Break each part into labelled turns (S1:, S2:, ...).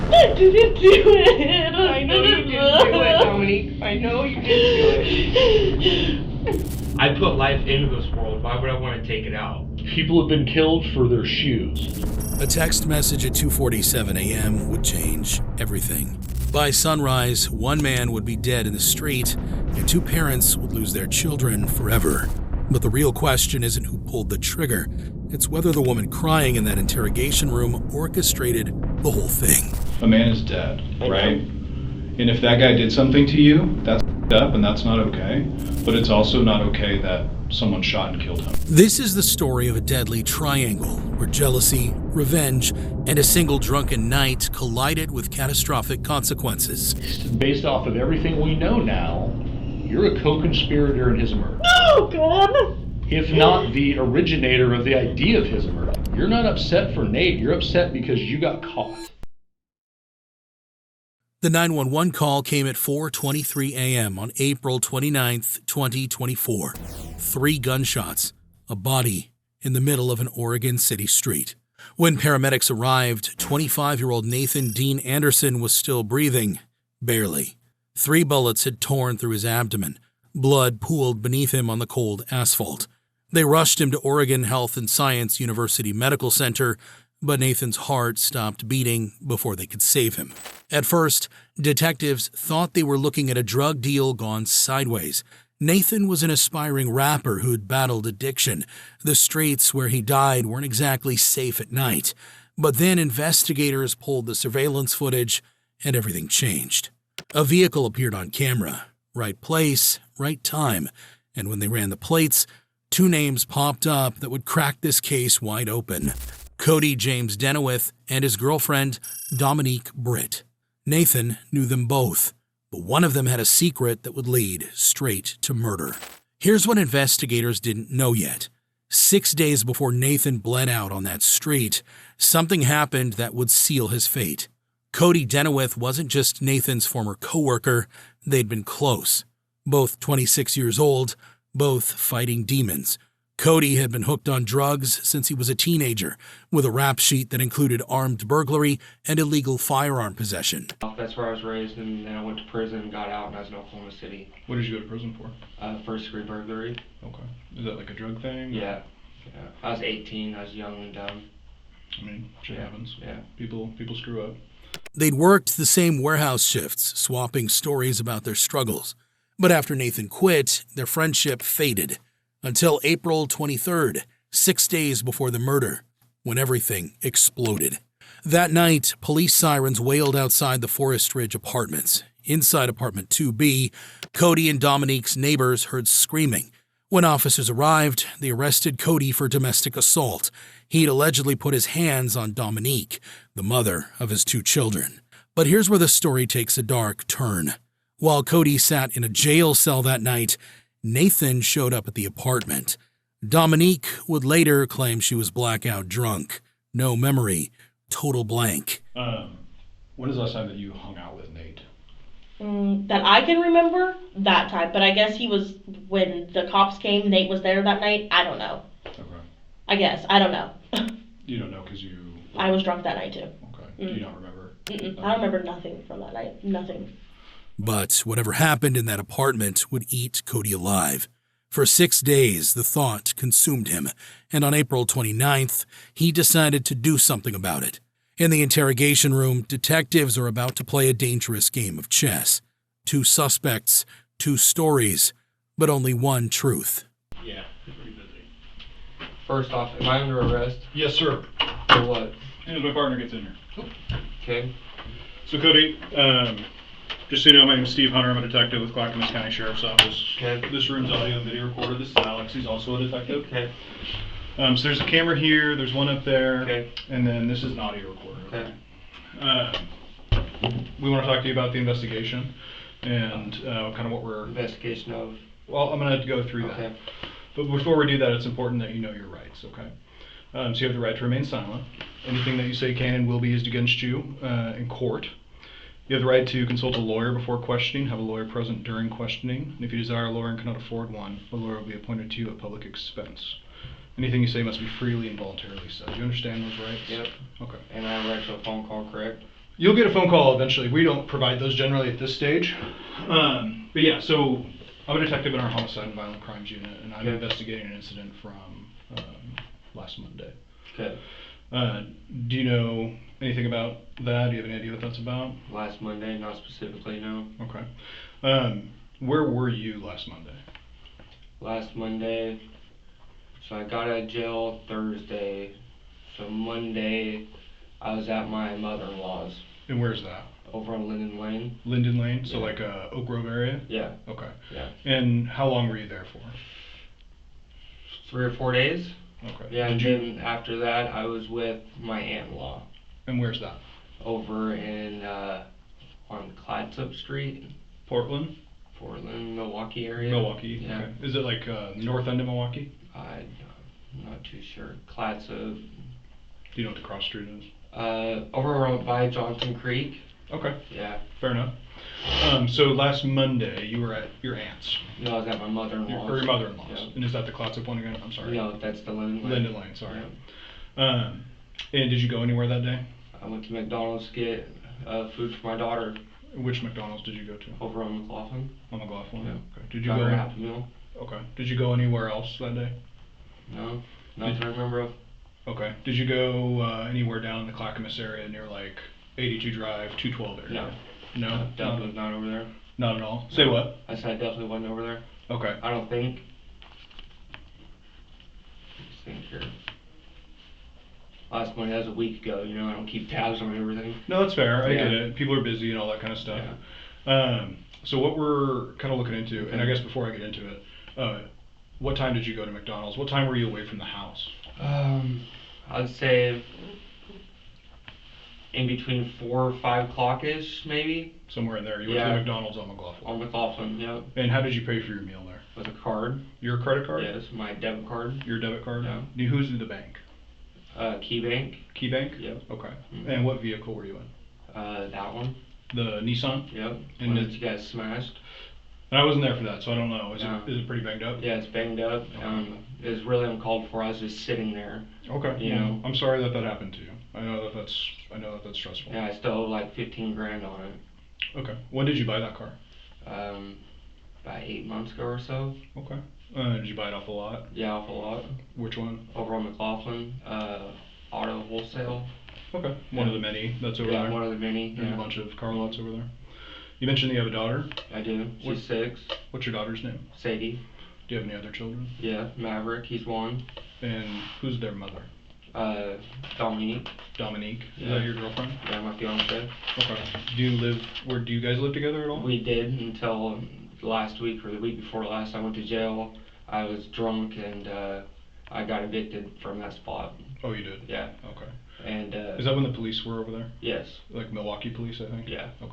S1: I didn't do it.
S2: I know you didn't do it, Dominique. I know you didn't do it. I put life into this world. Why would I want to take it out?
S3: People have been killed for their shoes.
S4: A text message at 2:47 a.m. would change everything. By sunrise, one man would be dead in the street, and two parents would lose their children forever. But the real question isn't who pulled the trigger. It's whether the woman crying in that interrogation room orchestrated the whole thing.
S5: A man is dead, right? And if that guy did something to you, that's up and that's not okay. But it's also not okay that someone shot and killed him.
S4: This is the story of a deadly triangle where jealousy, revenge, and a single drunken night collided with catastrophic consequences.
S3: Based off of everything we know now, you're a co-conspirator in his murder.
S1: Oh, God.
S3: If not the originator of the idea of his murder. You're not upset for Nate, you're upset because you got caught.
S4: The 911 call came at 4:23 a.m. on April 29, 2024. 3 gunshots, a body in the middle of an Oregon City street. When paramedics arrived, 25-year-old Nathan Dean Anderson was still breathing, barely. 3 bullets had torn through his abdomen. Blood pooled beneath him on the cold asphalt. They rushed him to Oregon Health and Science University Medical Center, but Nathan's heart stopped beating before they could save him. At first, detectives thought they were looking at a drug deal gone sideways. Nathan was an aspiring rapper who'd battled addiction. The streets where he died weren't exactly safe at night. But then investigators pulled the surveillance footage, and everything changed. A vehicle appeared on camera. Right place, right time. And when they ran the plates, 2 names popped up that would crack this case wide open. Cody James Denowith and his girlfriend, Dominique Britt. Nathan knew them both, but one of them had a secret that would lead straight to murder. Here's what investigators didn't know yet. 6 days before Nathan bled out on that street, something happened that would seal his fate. Cody Denowith wasn't just Nathan's former coworker, they'd been close. Both 26 years old, both fighting demons. Cody had been hooked on drugs since he was a teenager, with a rap sheet that included armed burglary and illegal firearm possession.
S2: That's where I was raised, and then I went to prison and got out, and I was in Oklahoma City.
S5: What did you go to prison for?
S2: First-degree burglary.
S5: Okay. Is that like a drug thing?
S2: Yeah. I was 18. I was young and dumb.
S5: I mean, shit happens.
S2: Yeah.
S5: People screw up.
S4: They'd worked the same warehouse shifts, swapping stories about their struggles. But after Nathan quit, their friendship faded. Until April 23rd, 6 days before the murder, when everything exploded. That night, police sirens wailed outside the Forest Ridge apartments. Inside apartment 2B, Cody and Dominique's neighbors heard screaming. When officers arrived, they arrested Cody for domestic assault. He'd allegedly put his hands on Dominique, the mother of his 2 children. But here's where the story takes a dark turn. While Cody sat in a jail cell that night, Nathan showed up at the apartment. Dominique would later claim she was blackout drunk. No memory. Total blank.
S5: When is the last time that you hung out with Nate?
S1: That I can remember, that time. But I guess he was, when the cops came, Nate was there that night. I don't know.
S5: Okay.
S1: I guess. I don't know.
S5: You don't know because you...
S1: I was drunk that night, too.
S5: Okay. Do you not remember?
S1: I don't remember nothing from that night. Nothing.
S4: But whatever happened in that apartment would eat Cody alive. For 6 days, the thought consumed him, and on April 29th, he decided to do something about it. In the interrogation room, detectives are about to play a dangerous game of chess. 2 suspects, 2 stories, but only one truth.
S5: Yeah, pretty busy.
S2: First off, am I under arrest?
S5: Yes, sir.
S2: For what?
S5: As soon as my partner gets in here.
S2: Okay.
S5: So, Cody, just so you know, my name is Steve Hunter. I'm a detective with Clackamas County Sheriff's Office.
S2: Okay.
S5: This room's audio and video recorder. This is Alex. He's also a detective.
S2: Okay.
S5: So there's a camera here. There's one up there.
S2: Okay.
S5: And then this is an audio recorder.
S2: Okay.
S5: We want to talk to you about the investigation and kind of what we're...
S2: Investigation of...
S5: Well, I'm going to go through that.
S2: Okay.
S5: But before we do that, it's important that you know your rights, okay? So you have the right to remain silent. Anything that you say can and will be used against you in court. You have the right to consult a lawyer before questioning, have a lawyer present during questioning, and if you desire a lawyer and cannot afford one, a lawyer will be appointed to you at public expense. Anything you say must be freely and voluntarily said. Do you understand those rights?
S2: Yep.
S5: Okay.
S2: And I have a right to a phone call, correct?
S5: You'll get a phone call eventually. We don't provide those generally at this stage. But yeah, so I'm a detective in our homicide and violent crimes unit, and I'm
S2: Okay.
S5: investigating an incident from last Monday.
S2: Okay.
S5: Do you know anything about that? Do you have any idea what that's about?
S2: Last Monday, not specifically, no.
S5: Okay. Where were you last Monday?
S2: Last Monday, so I got out of jail Thursday. So Monday, I was at my mother-in-law's
S5: And where's that?
S2: over on Linden Lane.
S5: Linden Lane, so
S2: Yeah.
S5: like Oak Grove area?
S2: Yeah,
S5: Okay.
S2: yeah.
S5: And how long were you there for?
S2: 3 or 4 days.
S5: Okay.
S2: Yeah, and
S5: Did you,
S2: then after that, I was with my aunt-in-law
S5: and where's that?
S2: over in on Clatsop Street,
S5: Portland?
S2: Portland, Milwaukee area.
S5: Milwaukee?
S2: Yeah.
S5: Okay. Is it like north end of Milwaukee?
S2: I'm not too sure. Clatsop.
S5: Do you know what the cross street is?
S2: Over by Johnson Creek.
S5: Okay.
S2: Yeah.
S5: Fair enough. So last Monday you were at your aunt's,
S2: No, I was at my mother-in-law's.
S5: or your mother-in-law's,
S2: Yeah.
S5: and is that the Clatsop one again? I'm sorry.
S2: No, that's the Linden Lane.
S5: Linden Lane. Sorry.
S2: Yeah.
S5: And did you go anywhere that day?
S2: I went to McDonald's to get food for my daughter
S5: Which McDonald's did you go to?
S2: over on McLaughlin.
S5: On McLaughlin.
S2: Yeah.
S5: Okay. Did you
S2: Got
S5: go?
S2: her a Happy Meal.
S5: Okay. Did you go anywhere else that day?
S2: No, nothing I remember of.
S5: Okay. Did you go anywhere down in the Clackamas area near like 82 Drive, 212 area?
S2: No.
S5: No.
S2: Definitely not over there.
S5: Not at all. Say what?
S2: I said I definitely wasn't over there.
S5: Okay.
S2: I don't think. Let's think here. Last Monday, that was a week ago, you know, I don't keep tabs on everything.
S5: No, that's fair. I
S2: Yeah.
S5: get it. People are busy and all that kind of stuff. So what we're kind of looking into, and I guess before I get into it, what time did you go to McDonald's? What time were you away from the house?
S2: I'd say in between 4 or 5 o'clock-ish, maybe,
S5: Somewhere in there. You went to
S2: Yeah.
S5: the McDonald's on McLaughlin.
S2: on McLaughlin, yeah,
S5: And how did you pay for your meal there?
S2: with a card.
S5: Your credit card?
S2: Yes, my debit card.
S5: Your debit card?
S2: Yeah.
S5: Who's in the bank?
S2: Key Bank,
S5: KeyBank?
S2: Yep.
S5: Okay.
S2: Mhm.
S5: And what vehicle were you in?
S2: that one,
S5: The Nissan?
S2: yep,
S5: And
S2: one
S5: the-
S2: that you guys smashed.
S5: And I wasn't there for that, so I don't know. Is
S2: No.
S5: it pretty banged up?
S2: Yeah, it's banged up, it was really uncalled for, I was just sitting there.
S5: Okay.
S2: You
S5: Well,
S2: know.
S5: I'm sorry that happened to you. I know that that's stressful.
S2: Yeah, I still owe like 15 grand on it.
S5: Okay. When did you buy that car?
S2: About 8 months ago or so.
S5: Okay. Did you buy it off the lot?
S2: Yeah, off a lot.
S5: Which one?
S2: Over on McLaughlin, auto wholesale.
S5: Okay. One of the many that's over
S2: Yeah,
S5: there.
S2: one of the many.
S5: There's
S2: Yeah.
S5: a bunch of car lots over there. You mentioned you have a daughter.
S2: I do. She's
S5: What-
S2: 6.
S5: What's your daughter's name?
S2: Sadie.
S5: Do you have any other children?
S2: Yeah. Maverick. He's 1.
S5: And who's their mother?
S2: Dominique.
S5: Dominique. Is
S2: Yeah.
S5: that your girlfriend?
S2: Yeah, my fiance.
S5: Okay. Do you guys live together at all?
S2: We did until last week or the week before last. I went to jail. I was drunk and I got evicted from that spot.
S5: Oh, you did?
S2: Yeah.
S5: Okay.
S2: And
S5: Is that when the police were over there?
S2: yes.
S5: Like Milwaukee police, I think?
S2: Yeah.
S5: Okay.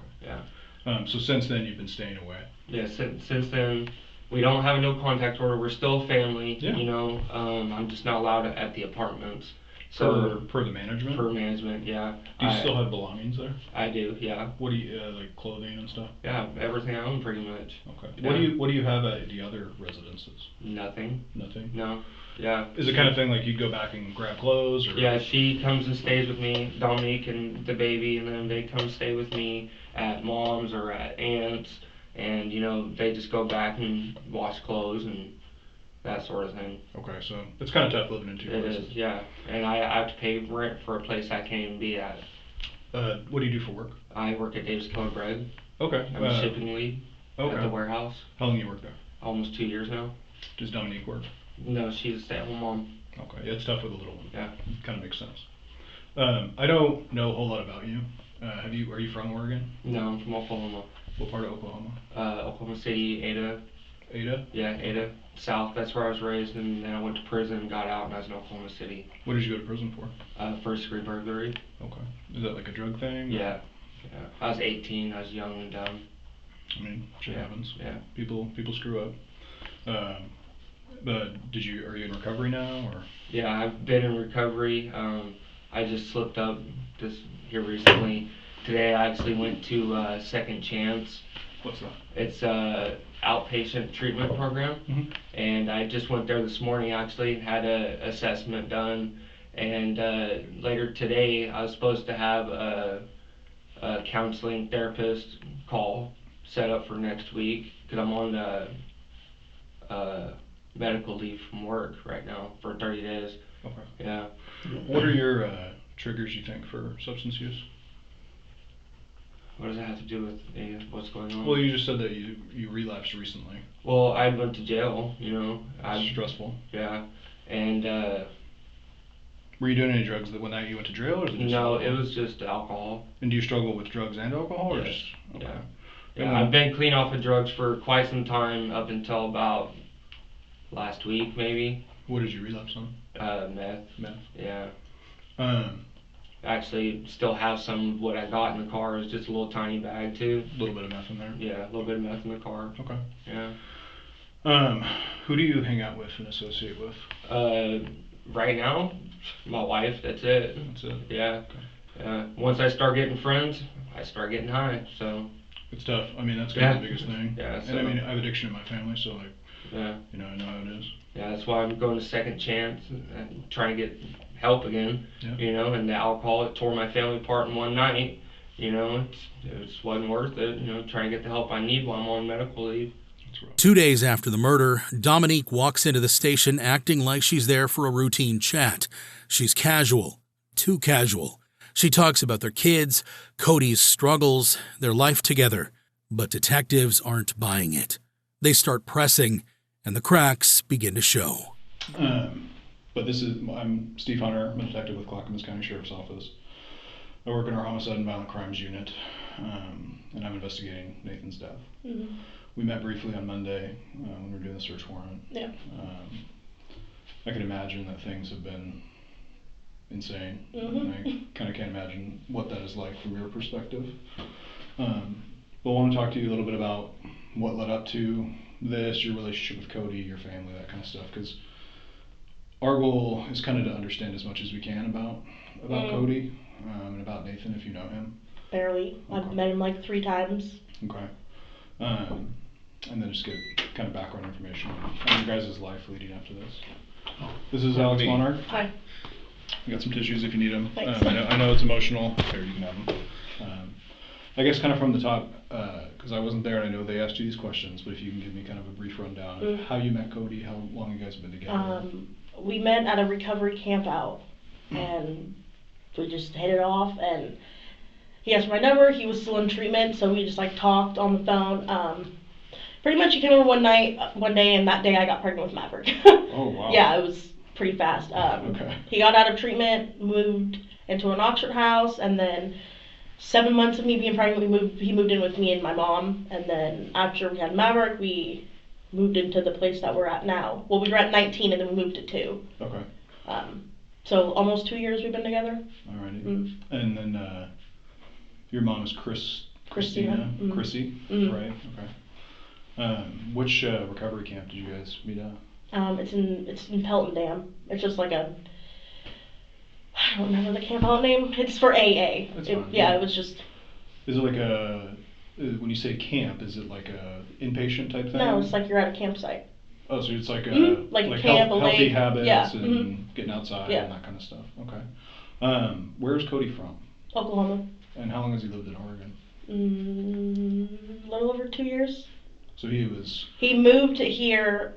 S2: Yeah.
S5: So since then you've been staying away?
S2: Yeah, since then, we don't have a no contact order. We're still family.
S5: Yeah.
S2: You know, I'm just not allowed at the apartments.
S5: Per,
S2: So
S5: per the management?
S2: per management, yeah.
S5: Do you still have belongings there?
S2: I do, yeah.
S5: What do you, like clothing and stuff?
S2: Yeah, everything I own pretty much.
S5: Okay.
S2: Yeah.
S5: What do you have at the other residences?
S2: Nothing.
S5: Nothing?
S2: No. Yeah.
S5: Is it kind of thing like you'd go back and grab clothes or?
S2: Yeah, she comes and stays with me, Dominique and the baby, and then they come stay with me at mom's or at aunt's, and you know they just go back and wash clothes and that sort of thing.
S5: Okay, so it's kind of tough living in two
S2: It
S5: places.
S2: is, yeah. And I have to pay rent for a place I can't even be at.
S5: What do you do for work?
S2: I work at Davis Keller Bread.
S5: Okay.
S2: I'm a shipping lead at the
S5: Okay.
S2: warehouse.
S5: How long you work there?
S2: Almost 2 years now.
S5: Does Dominique work?
S2: No, she's a stay-at-home mom.
S5: Okay, yeah, it's tough with a little one.
S2: Yeah.
S5: Kind of makes sense. I don't know a whole lot about you. Are you from Oregon?
S2: No, I'm from Oklahoma.
S5: What part of Oklahoma?
S2: Oklahoma City, Ada.
S5: Ada?
S2: Yeah, Ada. South, that's where I was raised, and then I went to prison, got out, and I was in Oklahoma City.
S5: What did you go to prison for?
S2: First degree burglary.
S5: Okay. Is that like a drug thing?
S2: Yeah. Yeah. I was 18, I was young and dumb.
S5: I mean, shit
S2: Yeah.
S5: happens.
S2: Yeah.
S5: People screw up. But are you in recovery now or?
S2: Yeah, I've been in recovery. I just slipped up this here recently. Today I actually went to Second Chance.
S5: What's that?
S2: It's a outpatient treatment program,
S5: Mhm.
S2: and I just went there this morning actually and had a assessment done. And later today I was supposed to have a a counseling therapist call set up for next week because I'm on medical leave from work right now for 30 days.
S5: Okay.
S2: Yeah.
S5: What are your triggers, you think, for substance use?
S2: What does that have to do with what's going on?
S5: Well, you just said that you relapsed recently.
S2: Well, I went to jail,
S5: That's stressful.
S2: Yeah. And
S5: were you doing any drugs when you went to jail, or is it just
S2: no,
S5: alcohol?
S2: it was just alcohol.
S5: And do you struggle with drugs and alcohol, or
S2: Yes.
S5: just okay?
S2: Yeah.
S5: And
S2: Yeah, I've been clean off of drugs for quite some time, up until about last week, maybe.
S5: What did you relapse on?
S2: Meth.
S5: Meth.
S2: Yeah.
S5: Um,
S2: Actually, still have some of what I got in the car. It's just a little tiny bag too.
S5: a little bit of meth in there.
S2: Yeah, a little bit of meth in the car.
S5: Okay.
S2: Yeah.
S5: Who do you hang out with and associate with?
S2: Right now, my wife. That's it.
S5: That's it.
S2: Yeah.
S5: Okay.
S2: Once I start getting friends, I start getting high. So.
S5: It's tough. I mean, that's kind of the
S2: Yeah.
S5: biggest thing.
S2: Yeah.
S5: And
S2: So,
S5: I mean, I have addiction in my family, so
S2: yeah.
S5: I know how it is.
S2: Yeah, that's why I'm going to second chance and trying to get help again.
S5: Yeah.
S2: And the alcohol, it tore my family apart in one night. It wasn't worth it. Trying to get the help I need while I'm on medical leave.
S4: 2 days after the murder, Dominique walks into the station acting like she's there for a routine chat. She's casual, too casual. She talks about their kids, Cody's struggles, their life together. But detectives aren't buying it. They start pressing, and the cracks begin to show.
S5: But I'm Steve Hunter. I'm a detective with Clackamas County Sheriff's Office. I work in our homicide and violent crimes unit, and I'm investigating Nathan's death.
S1: Mm-hmm.
S5: We met briefly on Monday when we were doing the search warrant.
S1: Yeah.
S5: I can imagine that things have been insane.
S1: Mm-hmm.
S5: And I kind of can't imagine what that is like from your perspective. But I want to talk to you a little bit about what led up to this, your relationship with Cody, your family, that kind of stuff, because our goal is kind of to understand as much as we can about Cody and about Nathan, if you know him.
S1: Barely.
S5: Okay.
S1: I've met him like 3 times.
S5: Okay. And then just get kind of background information on your guys' life leading up to this. This is Alex Monarch.
S1: Hi.
S5: We got some tissues if you need them.
S1: Thanks.
S5: I know it's emotional. There, you can have them. I guess kind of from the top, because I wasn't there and I know they asked you these questions, but if you can give me kind of a brief rundown of how you met Cody, how long you guys have been together.
S1: We met at a recovery camp out, and we just hit it off, and he asked for my number. He was still in treatment, so we just like talked on the phone. Pretty much he came over one day, and that day I got pregnant with Maverick.
S5: Oh, wow.
S1: Yeah, it was pretty fast.
S5: Okay.
S1: He got out of treatment, moved into an Oxford house, and then 7 months of me being pregnant, he moved in with me and my mom, and then after we had Maverick, we moved into the place that we're at now. Well, we were at 19, and then we moved to 2.
S5: Okay.
S1: So almost 2 years we've been together.
S5: Alrighty.
S1: Mm.
S5: And then your mom is Christina.
S1: Mm.
S5: Chrissy,
S1: Mm.
S5: right? Okay. Which recovery camp did you guys meet at?
S1: It's in Pelton Dam. It's just like I don't remember the camp out name. It's for AA.
S5: That's fine.
S1: Yeah, it was just.
S5: Is it like when you say camp, is it like a inpatient type thing?
S1: No, it's like you're at a campsite.
S5: Oh, so it's like
S1: Like a camp, a
S5: healthy
S1: lake.
S5: habits
S1: Yeah.
S5: and getting outside
S1: Yeah.
S5: and that kind of stuff. Okay. Where's Cody from?
S1: Oklahoma.
S5: And how long has he lived in Oregon?
S1: A little over 2 years.
S5: So
S1: He moved here,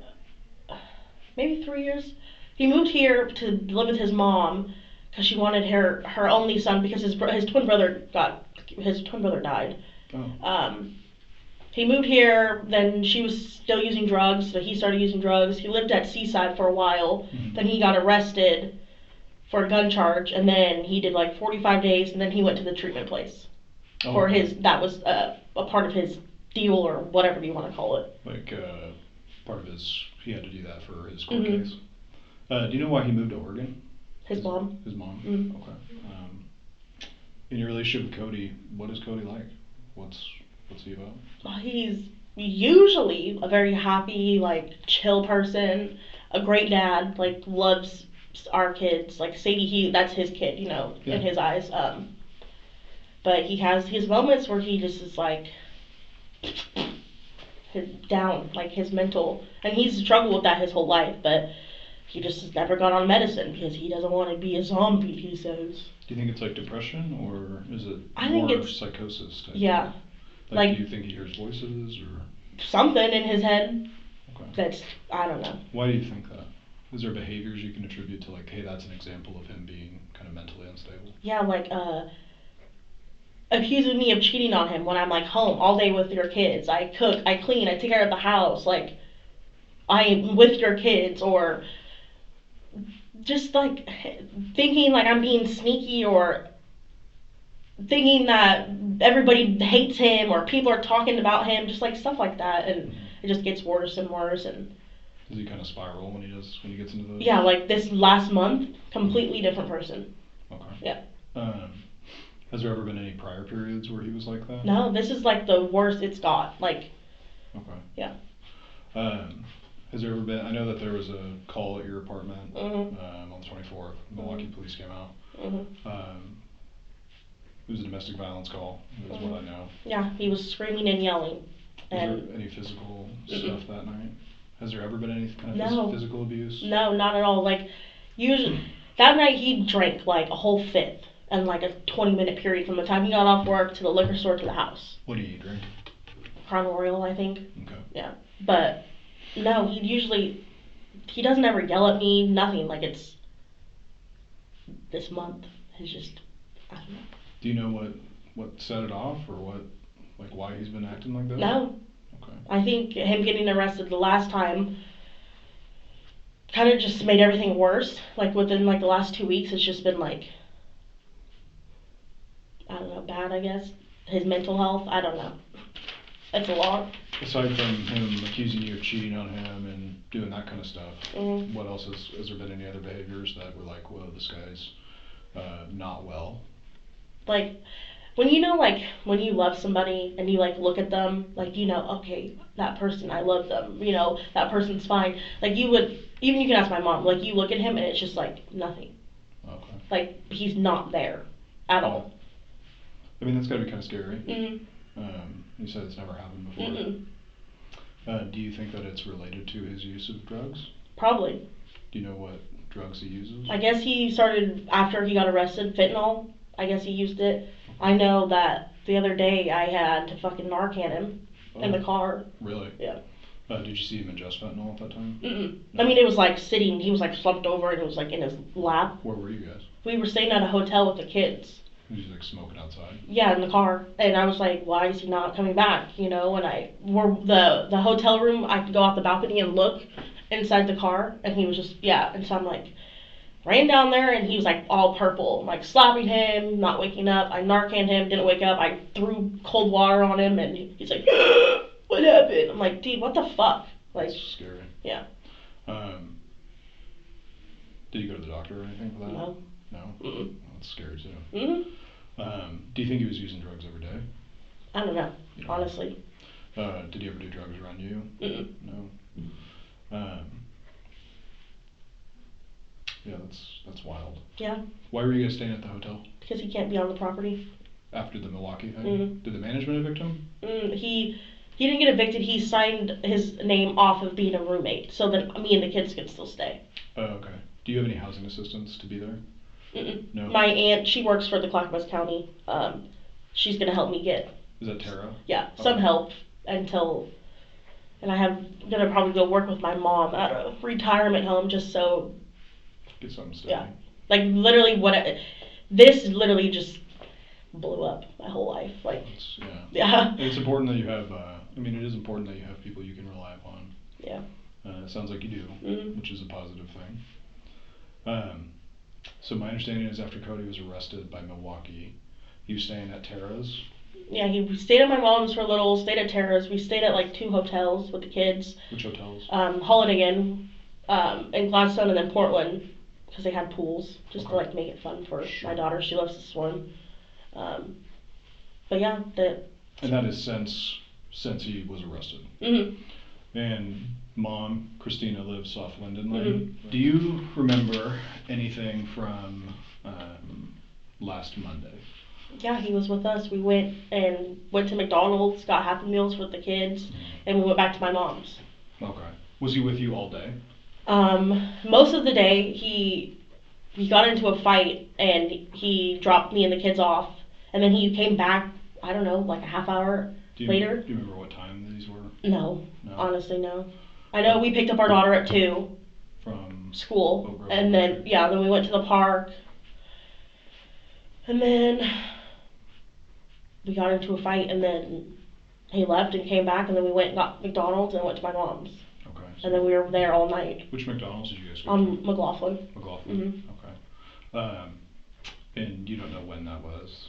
S1: maybe 3 years. He moved here to live with his mom because she wanted her only son because his twin brother died.
S5: Oh.
S1: He moved here, then she was still using drugs, so he started using drugs. He lived at Seaside for a while,
S5: Mhm.
S1: then he got arrested for a gun charge, and then he did like 45 days, and then he went to the treatment place.
S5: Oh,
S1: For
S5: okay.
S1: that was a part of his deal, or whatever you want to call it.
S5: Like part of he had to do that for his court
S1: Mhm.
S5: case. Do you know why he moved to Oregon?
S1: His mom.
S5: His mom.
S1: Mhm.
S5: Okay. In your relationship with Cody, what is Cody like? What's he about?
S1: He's usually a very happy, like, chill person, a great dad, like, loves our kids. Like, Sadie, that's his kid,
S5: Yeah.
S1: in his eyes. But he has his moments where he just is, like, his mental, and he's struggled with that his whole life, but he just has never gone on medicine because he doesn't want to be a zombie, he says.
S5: Do you think it's like depression, or is it
S1: I think
S5: more
S1: it's
S5: psychosis type?
S1: yeah.
S5: Like, do you think he hears voices, or
S1: something in his head
S5: okay.
S1: that's, I don't know.
S5: Why do you think that? Is there behaviors you can attribute to, like, hey, that's an example of him being kind of mentally unstable?
S1: Yeah, like accusing me of cheating on him when I'm like home all day with your kids. I cook, I clean, I take care of the house, like I'm with your kids, or just like thinking like I'm being sneaky, or thinking that everybody hates him or people are talking about him, just like stuff like that, and it just gets worse and worse. And
S5: does he kind of spiral when he gets into those?
S1: yeah, like this last month, completely different person.
S5: Okay.
S1: Yeah.
S5: Has there ever been any prior periods where he was like that?
S1: No, this is like the worst it's got. Like.
S5: Okay.
S1: Yeah.
S5: Has there ever been? I know that there was a call at your apartment
S1: Mhm.
S5: On the 24th. Milwaukee police came out.
S1: Mhm.
S5: It was a domestic violence call, is what I know.
S1: Yeah, he was screaming and yelling.
S5: Was there any physical stuff that night? Has there ever been any kind of physical abuse?
S1: No, not at all. Like, usually, that night he drank like a whole fifth in like a 20-minute period from the time he got off work to the liquor store to the house.
S5: What do you drink?
S1: Crown Royal, I think.
S5: Okay.
S1: Yeah. But, no, he doesn't ever yell at me, nothing. Like, it's, this month is just, I don't know.
S5: Do you know what set it off, or why he's been acting like that?
S1: No.
S5: Okay.
S1: I think him getting arrested the last time kind of just made everything worse. Like within like the last 2 weeks, it's just been like, I don't know, bad, I guess. His mental health, I don't know. It's a lot.
S5: Aside from him accusing you of cheating on him and doing that kind of stuff, what else has there been any other behaviors that were like, whoa, this guy's not well?
S1: Like, when you know, like, when you love somebody and you, like, look at them, like, you know, okay, that person, I love them, you know, that person's fine. Like, you would, even you can ask my mom, like, you look at him and it's just, like, nothing.
S5: Okay.
S1: Like, he's not there at all.
S5: I mean, that's gotta be kind of scary.
S1: Mm-hmm.
S5: You said it's never happened before.
S1: Mm-mm.
S5: Do you think that it's related to his use of drugs?
S1: Probably.
S5: Do you know what drugs he uses?
S1: I guess he started, after he got arrested, fentanyl. I guess he used it. I know that the other day I had to fucking Narcan him in the car.
S5: Really?
S1: Yeah.
S5: Did you see him ingest fentanyl at that time?
S1: Mm-mm.
S5: No?
S1: I mean, it was like sitting, he was like slumped over and it was like in his lap.
S5: Where were you guys?
S1: We were staying at a hotel with the kids.
S5: He was like smoking outside?
S1: Yeah, in the car. And I was like, why is he not coming back? You know, and the hotel room, I could go out the balcony and look inside the car, and he was just, yeah. And so I'm like, ran down there, and he was like all purple. I'm like slapping him, not waking up. I Narcaned him, didn't wake up. I threw cold water on him, and he's like, what happened? I'm like, dude, what the fuck? Like,
S5: that's scary.
S1: Yeah.
S5: Did you go to the doctor or anything for that?
S1: No.
S5: No?
S1: Mm-mm.
S5: That's scary too.
S1: Mm-hmm.
S5: Do you think he was using drugs every day?
S1: I don't know,
S5: You know?
S1: honestly.
S5: Did he ever do drugs around you?
S1: Mm-mm.
S5: No. Yeah, that's wild.
S1: Yeah.
S5: Why were you guys staying at the hotel?
S1: Because he can't be on the property.
S5: After the Milwaukee thing?
S1: Mhm.
S5: Did the management evict him?
S1: He didn't get evicted. He signed his name off of being a roommate, so that me and the kids could still stay.
S5: Oh, okay. Do you have any housing assistance to be there?
S1: Mm-mm.
S5: No?
S1: My aunt, she works for the Clackamas County. She's gonna help me get,
S5: Is that Tara?
S1: yeah, some
S5: Okay.
S1: help until, and gonna probably go work with my mom at a retirement home just so,
S5: Get something steady.
S1: yeah. Like literally this literally just blew up my whole life. Like,
S5: Yeah.
S1: yeah.
S5: It's important that you have, it is important that you have people you can rely upon.
S1: Yeah.
S5: It sounds like you do,
S1: Mhm.
S5: which is a positive thing. So my understanding is after Cody was arrested by Milwaukee, he was staying at Tara's.
S1: Yeah, we stayed at my mom's for a little, stayed at Tara's. We stayed at like 2 hotels with the kids.
S5: Which hotels?
S1: Holiday Inn, in Gladstone, and then Portland, because they had pools, just to
S5: Okay.
S1: like make it fun for
S5: Sure.
S1: my daughter. She loves to swim. But yeah,
S5: And that is since he was arrested.
S1: Mhm.
S5: And mom, Christina, lives off Linden Lane.
S1: Mhm.
S5: Do you remember anything from last Monday?
S1: Yeah, he was with us. We went to McDonald's, got Happy Meals with the kids, and we went back to my mom's.
S5: Okay. Was he with you all day?
S1: Most of the day, he got into a fight, and he dropped me and the kids off, and then he came back, I don't know, like a half hour later.
S5: Do you remember what time these were?
S1: No, honestly, no. I know we picked up our daughter at 2
S5: from
S1: school, and then then we went to the park, and then we got into a fight, and then he left and came back, and then we went and got McDonald's and went to my mom's.
S5: Okay.
S1: And then we were there all night.
S5: Which McDonald's did you guys go to?
S1: McLaughlin.
S5: McLaughlin. Okay. And you don't know when that was?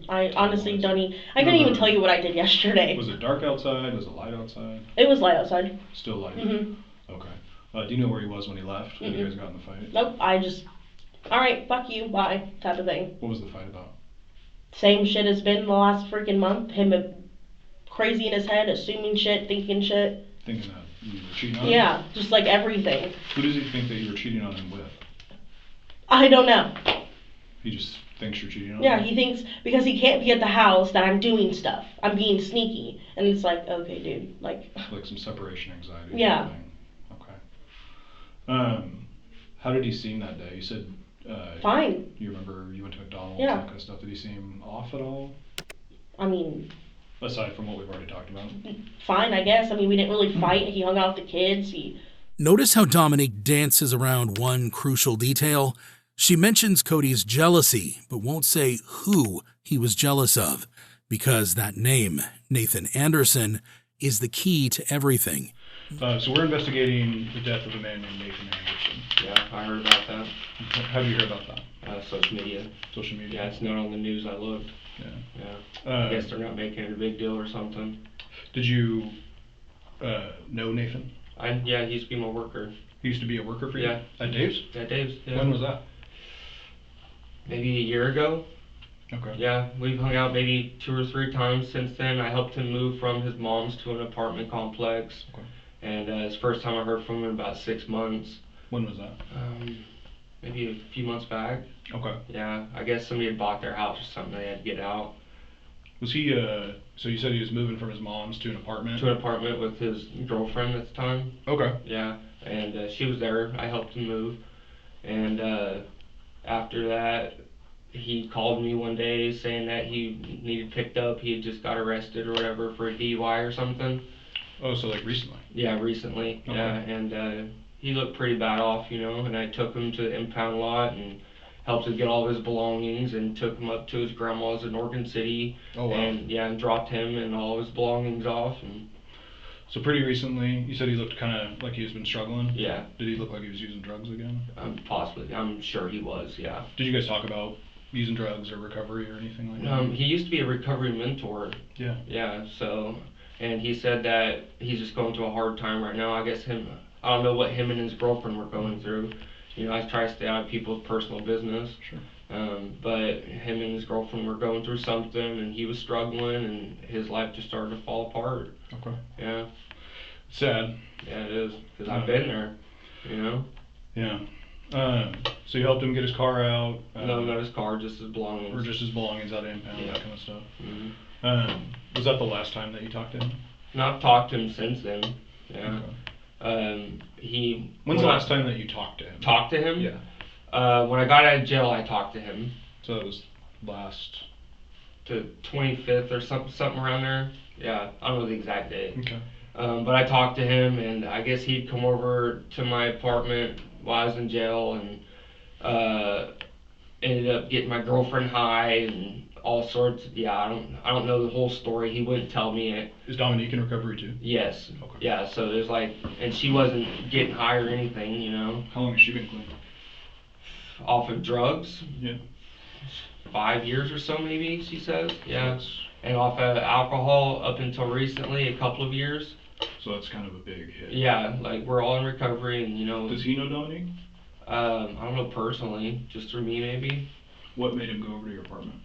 S1: I honestly don't even, I couldn't even tell you what I did yesterday.
S5: Was it dark outside? Was it light outside?
S1: It was light outside.
S5: Still light? Okay. Do you know where he was when he left? When you guys got in the fight?
S1: Nope, I just, alright, fuck you, bye, type of thing.
S5: What was the fight about?
S1: Same shit has been the last freaking month. Him crazy in his head, assuming shit, thinking shit.
S5: Thinking that you were cheating on him?
S1: Yeah, just like everything.
S5: Who does he think that you were cheating on him with?
S1: I don't know.
S5: He just thinks you're cheating on him?
S1: Yeah, he thinks because he can't be at the house that I'm doing stuff. I'm being sneaky. And it's like, okay, dude, like...
S5: Like some separation anxiety.
S1: Yeah.
S5: Okay. How did he seem that day? You said...
S1: Fine.
S5: You remember you went to McDonald's
S1: and
S5: that kind of stuff. Did he seem off at all?
S1: I mean...
S5: Aside from what we've already talked about?
S1: Fine, I guess. I mean, we didn't really fight. He hung out with the kids.
S4: Notice how Dominique dances around one crucial detail? She mentions Cody's jealousy, but won't say who he was jealous of, because that name, Nathan Anderson, is the key to everything.
S5: So we're investigating the death of a man named Nathan Anderson.
S2: Yeah, I heard about that.
S5: How did you hear about that?
S2: Social media.
S5: Social media?
S2: Yeah, it's not on the news. I looked.
S5: Yeah.
S2: I guess they're not making it a big deal or something.
S5: Did you know Nathan?
S2: Yeah, he used to be my worker.
S5: He used to be a worker for you?
S2: Yeah.
S5: At Dave's?
S2: At Dave's, yeah.
S5: When was that?
S2: Maybe a year ago.
S5: Okay.
S2: Yeah, we've hung out maybe 2 or 3 times since then. I helped him move from his mom's to an apartment complex.
S5: Okay.
S2: And it's the first time I heard from him in about 6 months.
S5: When was that?
S2: Maybe a few months back.
S5: Okay.
S2: Yeah, I guess somebody had bought their house or something. They had to get out.
S5: Was he, so you said he was moving from his mom's to an apartment?
S2: To an apartment with his girlfriend at the time.
S5: Okay.
S2: Yeah, and she was there. I helped him move. And after that, he called me one day saying that he needed picked up. He had just got arrested or whatever for a DUI or something.
S5: Oh, so like recently?
S2: Yeah, recently.
S5: Okay.
S2: Yeah, and he looked pretty bad off, you know, and I took him to the impound lot and helped him get all of his belongings and took him up to his grandma's in Oregon City.
S5: Oh, wow.
S2: And dropped him and all of his belongings off. And
S5: so pretty recently, you said he looked kind of like he's been struggling?
S2: Yeah.
S5: Did he look like he was using drugs again?
S2: Possibly. I'm sure he was, yeah.
S5: Did you guys talk about using drugs or recovery or anything like that?
S2: He used to be a recovery mentor.
S5: Yeah.
S2: Yeah, so, and he said that he's just going through a hard time right now. I guess I don't know what him and his girlfriend were going through. You know, I try to stay out of people's personal business.
S5: Sure.
S2: But him and his girlfriend were going through something, and he was struggling, and his life just started to fall apart.
S5: Okay.
S2: Yeah.
S5: Sad.
S2: Yeah, it is, because I've been there, you know?
S5: Yeah. So you helped him get his car out?
S2: No, not his car, just his belongings.
S5: Or just his belongings out of impound,
S2: Yeah.
S5: that kind of stuff.
S2: Mm-hmm.
S5: Was that the last time that you talked to him?
S2: And I've talked to him since then. Yeah.
S5: Okay.
S2: When's
S5: the last time that you talked to him?
S2: Talked to him?
S5: Yeah.
S2: When I got out of jail, I talked to him.
S5: So that was last...
S2: The 25th or something around there. Yeah, I don't know the exact date.
S5: Okay.
S2: But I talked to him, and I guess he'd come over to my apartment while I was in jail, and ended up getting my girlfriend high and all sorts. Yeah, I don't know the whole story. He wouldn't tell me it.
S5: Is Dominique in recovery too?
S2: Yes.
S5: Okay.
S2: Yeah. So there's and she wasn't getting high or anything, you know.
S5: How long has she been clean?
S2: Off of drugs.
S5: Yeah.
S2: 5 years or so, maybe, she says. Yeah.
S5: That's,
S2: and off of alcohol up until recently, a couple of years.
S5: so that's kind of a big hit.
S2: Yeah, like we're all in recovery, and you know.
S5: Does he know Dominique?
S2: I don't know personally, just through me maybe.
S5: What made him go over to your apartment?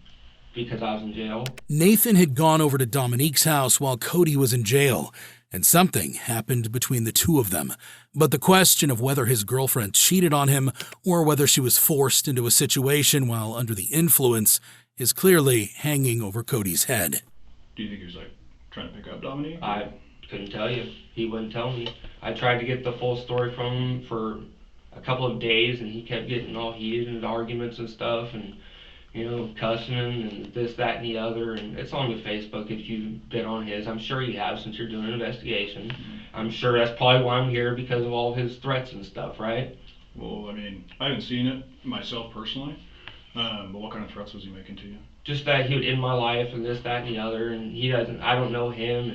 S2: Because I was in jail.
S4: Nathan had gone over to Dominique's house while Cody was in jail, and something happened between the two of them. But the question of whether his girlfriend cheated on him or whether she was forced into a situation while under the influence is clearly hanging over Cody's head.
S5: Do you think he was like trying to pick up Dominique?
S2: I couldn't tell you. He wouldn't tell me. I tried to get the full story from him for a couple of days, and he kept getting all heated in arguments and stuff, and cussing and this, that, and the other. And it's on the Facebook if you've been on his. I'm sure you have since you're doing an investigation.
S5: Mm-hmm.
S2: I'm sure that's probably why I'm here, because of all his threats and stuff, right?
S5: Well, I mean, I haven't seen it myself personally, but what kind of threats was he making to you?
S2: Just that he would end my life and this, that, and the other, and I don't know him,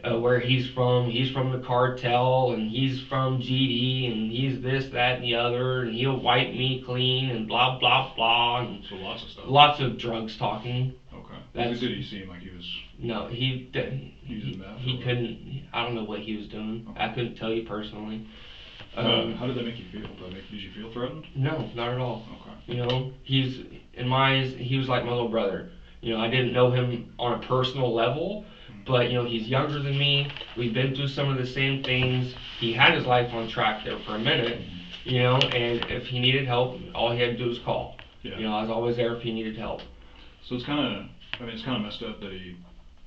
S2: and where he's from the cartel, and he's from GD, and he's this, that, and the other, and he'll wipe me clean, and blah, blah, blah, and
S5: So lots of stuff.
S2: lots of drugs talking.
S5: Okay. Did he seem like he was...
S2: No, he didn't.
S5: Using meth
S2: He
S5: or
S2: couldn't, I don't know what he was doing.
S5: Okay.
S2: I couldn't tell you personally.
S5: how did that make you feel? Did you feel threatened?
S2: No, not at all.
S5: Okay.
S2: He's, in my eyes, he was like my little brother. I didn't know him on a personal level, but, he's younger than me. We've been through some of the same things. He had his life on track there for a minute, and if he needed help, all he had to do was call.
S5: Yeah.
S2: I was always there if he needed help.
S5: So it's kind of messed up that he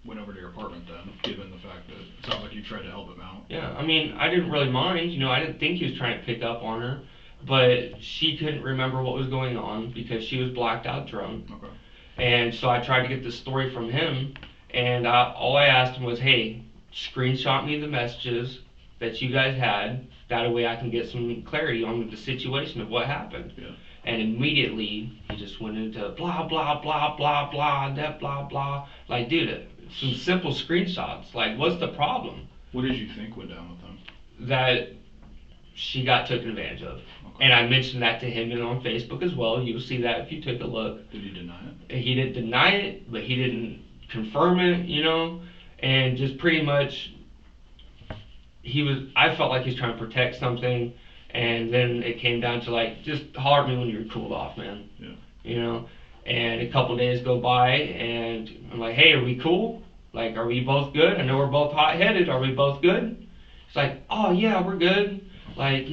S5: went over to your apartment then, given the fact that it sounds like you tried to help him out.
S2: Yeah, I mean, I didn't really mind. I didn't think he was trying to pick up on her, but she couldn't remember what was going on because she was blacked out drunk.
S5: Okay.
S2: And so I tried to get the story from him, and all I asked him was, hey, screenshot me the messages that you guys had. That way I can get some clarity on the situation of what happened.
S5: Yeah.
S2: And immediately he just went into blah, blah, blah, blah, blah, that blah, blah. Like, dude, some simple screenshots. Like, what's the problem?
S5: What did you think went down with them?
S2: That she got taken advantage of.
S5: Okay.
S2: And I mentioned that to him and on Facebook as well. You'll see that if you take a look.
S5: Did he deny it?
S2: He didn't deny it, but he didn't confirm it, and just pretty much I felt like he was trying to protect something, and then it came down to like, just holler at me when you're cooled off, man.
S5: Yeah.
S2: And a couple days go by, and I'm like, hey, are we cool? Like, are we both good? I know we're both hot-headed. Are we both good? It's like, oh yeah, we're good. Like,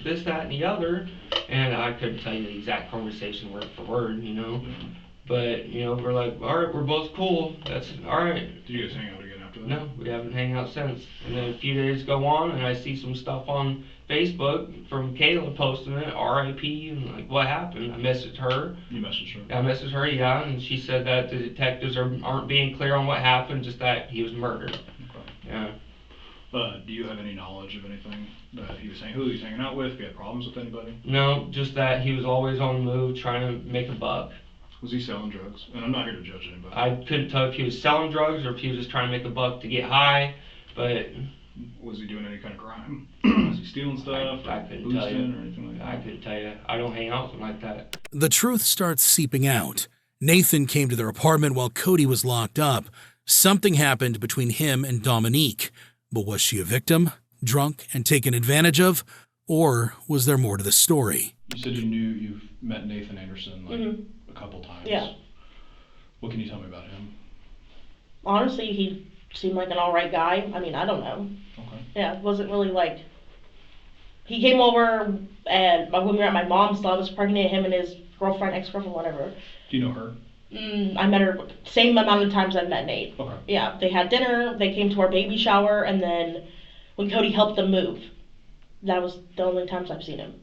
S2: this, that, and the other. And I couldn't tell you the exact conversation word for word, But, we're like, all right, we're both cool. That's all right.
S5: Did you guys hang out again after that?
S2: No, we haven't hung out since. And then a few days go on, and I see some stuff on Facebook from Kayla posting it, R.I.P., and like, what happened? I messaged her.
S5: You messaged her?
S2: I messaged her, yeah, and she said that the detectives aren't being clear on what happened, just that he was murdered.
S5: Okay.
S2: Yeah.
S5: Do you have any knowledge of anything that who he was hanging out with? If he had problems with anybody?
S2: No, just that he was always on the move, trying to make a buck.
S5: Was he selling drugs? And I'm not here to judge anybody.
S2: I couldn't tell if he was selling drugs or if he was just trying to make a buck to get high, but...
S5: Was he doing any kind of crime? Was he stealing stuff?
S2: I couldn't
S5: boosting
S2: tell you.
S5: Or anything like that?
S2: I couldn't tell you. I don't hang out with him like that.
S4: The truth starts seeping out. Nathan came to their apartment while Cody was locked up. Something happened between him and Dominique. But was she a victim, drunk, and taken advantage of? Or was there more to the story?
S3: You said you've met Nathan Anderson a couple times.
S1: Yeah.
S3: What can you tell me about him?
S1: Honestly, he seemed like an alright guy. I mean, I don't know.
S3: Okay.
S1: Yeah, it wasn't really like... He came over, and when we were at my mom's, I was pregnant, him and his girlfriend, ex-girlfriend, whatever.
S3: Do you know her?
S1: I met her same amount of times I've met Nate.
S3: Okay.
S1: Yeah, they had dinner, they came to our baby shower, and then when Cody helped them move, that was the only times I've seen him.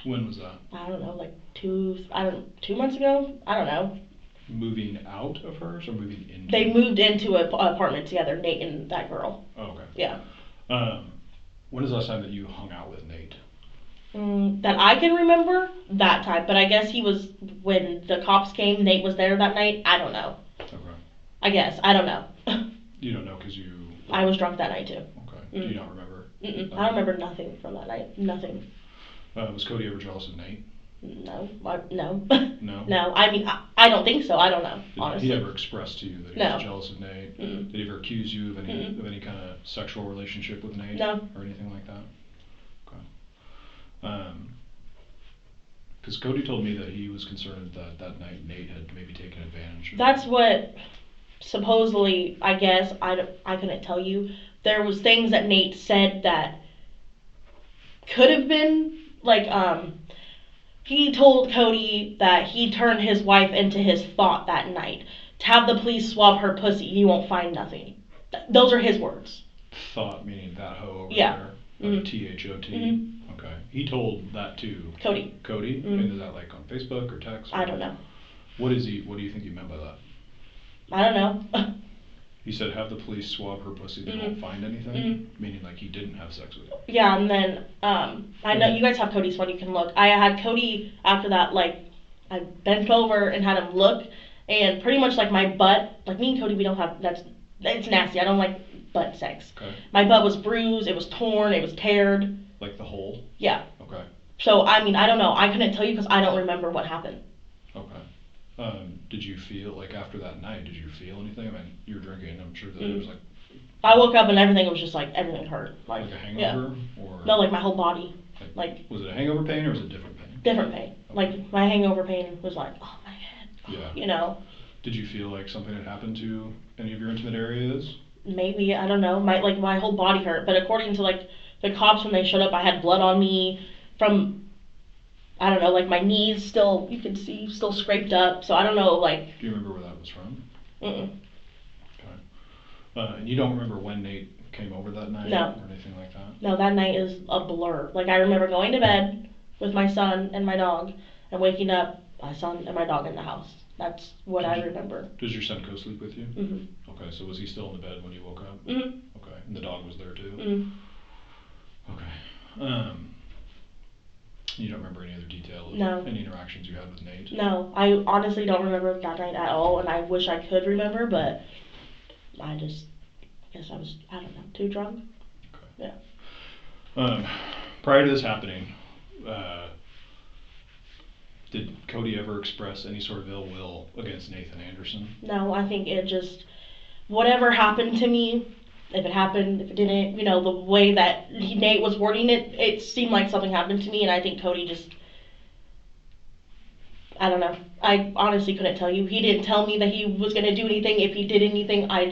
S3: When was that?
S1: I don't know, like 2 months ago? I don't know.
S3: Moving out of hers or moving into?
S1: They moved into an apartment together, Nate and that girl.
S3: Oh, okay.
S1: Yeah.
S3: When is the last time that you hung out with Nate?
S1: That I can remember, that time. But I guess he was, when the cops came, Nate was there that night. I don't know.
S3: Okay.
S1: I guess. I don't know.
S3: You don't know because you...
S1: I was drunk that night too.
S3: Okay. Do you not remember?
S1: I don't remember nothing from that night. Nothing.
S3: Was Cody ever jealous of Nate?
S1: No. No.
S3: No?
S1: No. I mean, I don't think so. I don't know, honestly.
S3: He ever expressed to you that he was jealous of Nate?
S1: Mm-mm.
S3: Did he ever accuse you of any kind of sexual relationship with Nate?
S1: No.
S3: Or anything like that? Okay. Because Cody told me that he was concerned that night Nate had maybe taken advantage of
S1: That's what supposedly, I guess, I couldn't tell you. There was things that Nate said that could have been, like, he told Cody that he turned his wife into his thought that night. To have the police swab her pussy, he won't find nothing. Those are his words.
S5: Thought meaning that hoe over
S1: Yeah.
S5: there, like
S1: Mhm.
S5: THOT.
S1: Mhm.
S5: Okay. He told that to
S1: Cody.
S5: Cody,
S1: Mhm.
S5: and is that like on Facebook or text?
S1: I don't know.
S5: What do you think he meant by that?
S1: I don't know.
S5: He said, have the police swab her pussy, they
S1: Mhm.
S5: won't find anything?
S1: Mhm.
S5: Meaning like he didn't have sex with you.
S1: Yeah, and then, I know you guys have Cody's phone, you can look. I had Cody after that, like, I bent over and had him look, and pretty much like my butt, like me and Cody, we don't have, it's nasty. I don't like butt sex.
S5: Okay.
S1: My butt was bruised, it was torn, it was teared.
S5: Like the hole?
S1: Yeah.
S5: Okay.
S1: So, I mean, I don't know. I couldn't tell you because I don't remember what happened.
S5: Okay. Did you feel, like after that night, did you feel anything? I mean, you were drinking, I'm sure that it was like...
S1: I woke up and everything was just like, everything hurt.
S5: Like a hangover?
S1: Yeah.
S5: Or
S1: No, like my whole body. Like
S5: was it a hangover pain or was it different pain?
S1: different pain. Like my hangover pain was like, oh my head.
S5: Yeah.
S1: You know.
S5: Did you feel like something had happened to any of your intimate areas?
S1: Maybe, I don't know. My whole body hurt. But according to like the cops when they showed up, I had blood on me from, I don't know, like my knees still, you can see, still scraped up. So I don't know, like.
S5: Do you remember where that was from?
S1: Mm-mm.
S5: Okay. And you don't remember when Nate came over that night?
S1: No.
S5: Or anything like that?
S1: No, that night is a blur. Like I remember going to bed with my son and my dog and waking up, my son and my dog in the house. That's what I remember.
S5: Does your son co-sleep with you?
S1: Mm-hmm.
S5: Okay, so was he still in the bed when you woke up?
S1: Mm-hmm.
S5: Okay, and the dog was there too?
S1: Mm-hmm.
S5: Okay. You don't remember any other detail of
S1: No.
S5: any interactions you had with Nate?
S1: No, I honestly don't remember that night at all, and I wish I could remember, but I guess I was, I don't know, too drunk.
S5: Okay.
S1: Yeah.
S5: Prior to this happening, did Cody ever express any sort of ill will against Nathan Anderson?
S1: No, I think it just, whatever happened to me, if it happened, if it didn't, you know, the way that Nate was wording it, it seemed like something happened to me, and I think Cody just, I don't know. I honestly couldn't tell you. He didn't tell me that he was going to do anything. If he did anything, I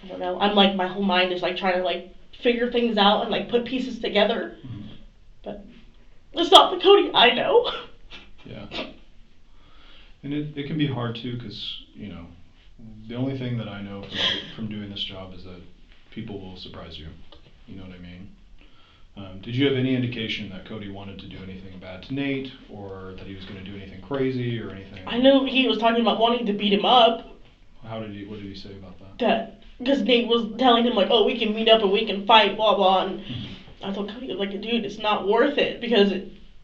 S1: don't know. I'm like, my whole mind is like trying to like figure things out and like put pieces together.
S5: Mm-hmm.
S1: But it's not the Cody I know.
S5: Yeah. And it can be hard too, because, you know, the only thing that I know from doing this job is that people will surprise you. You know what I mean? Did you have any indication that Cody wanted to do anything bad to Nate, or that he was going to do anything crazy or anything?
S1: I know he was talking about wanting to beat him up.
S5: What did he say about that?
S1: That, because Nate was telling him like, oh, we can meet up and we can fight, blah, blah. And I told Cody, like, dude, it's not worth it, because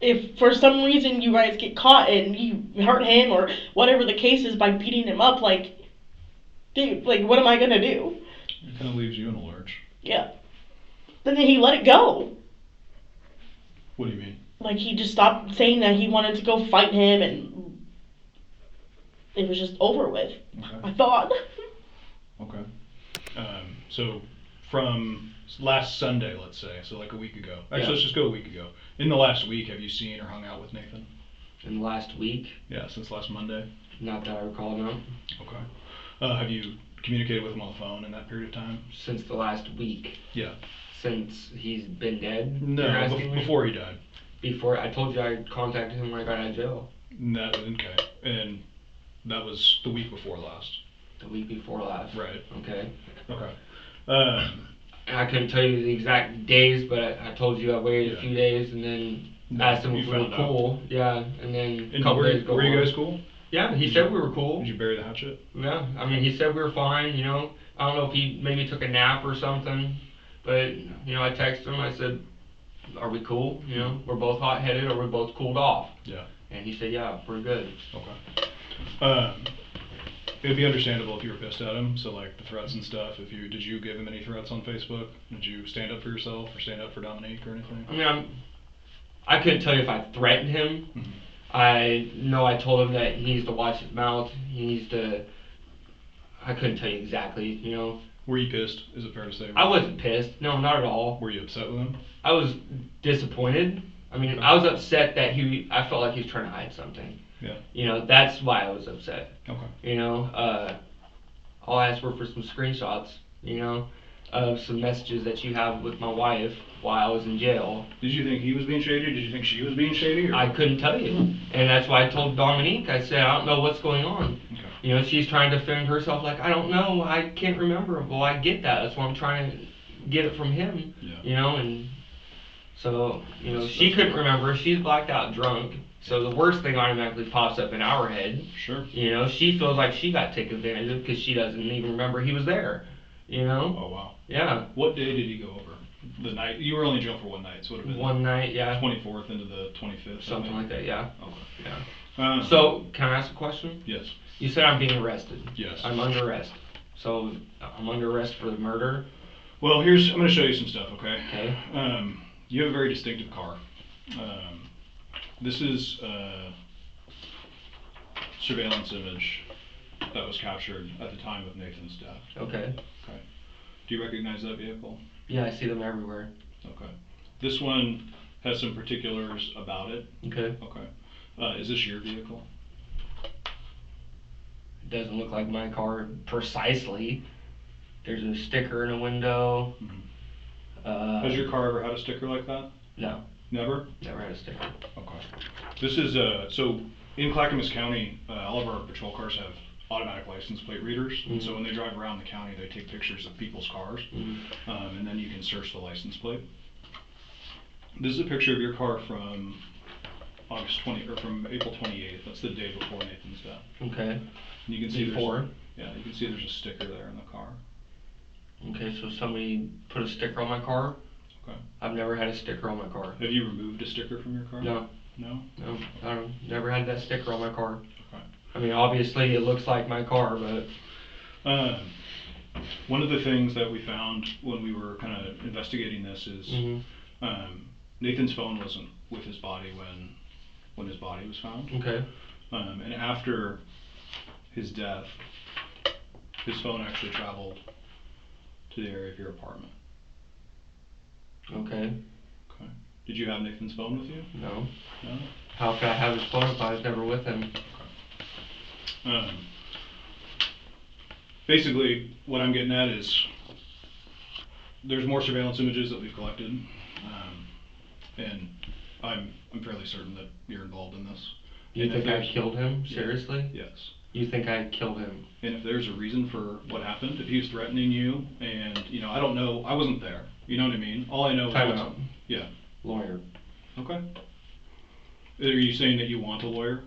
S1: if for some reason you guys get caught and you hurt him or whatever the case is by beating him up, like, dude, like, what am I going to do?
S5: It kind of leaves you in a lurch.
S1: Yeah. But then he let it go.
S5: What do you mean?
S1: Like, he just stopped saying that he wanted to go fight him, and it was just over with.
S5: Okay.
S1: I thought.
S5: Okay. So from last Sunday, let's say, so like a week ago. Actually,
S2: Yeah.
S5: let's just go a week ago. In the last week, have you seen or hung out with Nathan?
S2: In the last week,
S5: Yeah, since last Monday.
S2: not that I recall, no.
S5: Okay. Have you communicated with him on the phone in that period of time?
S2: Since the last week,
S5: Yeah.
S2: since he's been dead. You're
S5: No,
S2: asking me?
S5: before he died.
S2: Before, I told you I contacted him when I got out of jail.
S5: Okay. And that was the week before last.
S2: The week before last.
S5: Right.
S2: Okay.
S5: Okay.
S2: And I couldn't tell you the exact days, but I told you I waited
S5: Yeah.
S2: a few days and then asked him if we were
S5: found out.
S2: cool. Yeah, and then a
S5: And
S2: couple
S5: were
S2: days go
S5: you
S2: on.
S5: guys cool?
S2: Yeah, he said we were cool.
S5: Did you bury the hatchet?
S2: Yeah, I mean, he said we were fine, you know. I don't know if he maybe took a nap or something, but, you know, I texted him, I said, are we cool? You know, we're both hot-headed or we're both cooled off.
S5: Yeah.
S2: And he said, yeah, we're good.
S5: Okay. It'd be understandable if you were pissed at him, so like the threats and stuff, did you give him any threats on Facebook? Did you stand up for yourself or stand up for Dominique or anything?
S2: I mean, I couldn't tell you if I threatened him.
S5: Mhm.
S2: I know I told him that he needs to watch his mouth, I couldn't tell you exactly, you know.
S5: Were you pissed? Is it fair to say?
S2: I wasn't pissed, no, not at all.
S5: Were you upset with him?
S2: I was disappointed. I mean, I was upset that I felt like he was trying to hide something.
S5: Yeah.
S2: You know, that's why I was upset.
S5: Okay.
S2: You know, all I asked for some screenshots, you know, of some messages that you have with my wife while I was in jail.
S5: Did you think he was being shady? Did you think she was being shady? Or?
S2: I couldn't tell you. And that's why I told Dominique, I said, I don't know what's going on.
S5: Okay.
S2: You know, she's trying to defend herself like, I don't know, I can't remember. Well, I get that. That's why I'm trying to get it from him.
S5: Yeah.
S2: You know, and so, you know, she couldn't remember. She's blacked out drunk. So the worst thing automatically pops up in our head.
S5: Sure.
S2: You know, she feels like she got taken advantage of because she doesn't even remember he was there. You know?
S5: Oh, wow.
S2: Yeah.
S5: What day did he go over? The night? You were only in jail for one night, so it would have been
S2: One night, yeah.
S5: 24th into the 25th.
S2: Something like that, yeah.
S5: Okay.
S2: Yeah. So, can I ask a question?
S5: Yes.
S2: You said I'm being arrested.
S5: Yes.
S2: I'm under arrest. So, I'm under arrest for the murder.
S5: Well, I'm going to show you some stuff, okay?
S2: Okay.
S5: You have a very distinctive car. This is surveillance image that was captured at the time of Nathan's death.
S2: Okay.
S5: Okay. Do you recognize that vehicle?
S2: Yeah, I see them everywhere.
S5: Okay. This one has some particulars about it.
S2: Okay.
S5: Okay. Is this your vehicle?
S2: It doesn't look like my car precisely. There's a sticker in a window.
S5: Mm-hmm. Has your car ever had a sticker like that?
S2: No.
S5: Never?
S2: Never had a sticker.
S5: Okay. This is, so in Clackamas County, all of our patrol cars have automatic license plate readers.
S2: Mm-hmm.
S5: And so when they drive around the county, they take pictures of people's cars.
S2: Mm-hmm.
S5: And then you can search the license plate. This is a picture of your car from from April 28th. That's the day before Nathan's death.
S2: Okay.
S5: And you can see
S2: Before?
S5: you can see there's a sticker there in the car.
S2: Okay, so somebody put a sticker on my car?
S5: Okay.
S2: I've never had a sticker on my car.
S5: Have you removed a sticker from your car?
S2: No.
S5: No?
S2: No, I don't. Never had that sticker on my car.
S5: Okay.
S2: I mean, obviously it looks like my car, but...
S5: One of the things that we found when we were kind of investigating this is Nathan's phone wasn't with his body when his body was found.
S2: Okay.
S5: And after his death, his phone actually traveled to the area of your apartment.
S2: Okay.
S5: Okay. Did you have Nathan's phone with you?
S2: No.
S5: No?
S2: How could I have his phone if I was never with him?
S5: Okay. Basically, what I'm getting at is there's more surveillance images that we've collected, and I'm fairly certain that you're involved in this.
S2: You think I killed him? Seriously?
S5: Yes.
S2: You think I killed him?
S5: And if there's a reason for what happened, if he was threatening you, and I don't know, I wasn't there. You know what I mean? All I know is
S2: Time out.
S5: Yeah.
S2: Lawyer.
S5: Okay. Are you saying that you want a lawyer?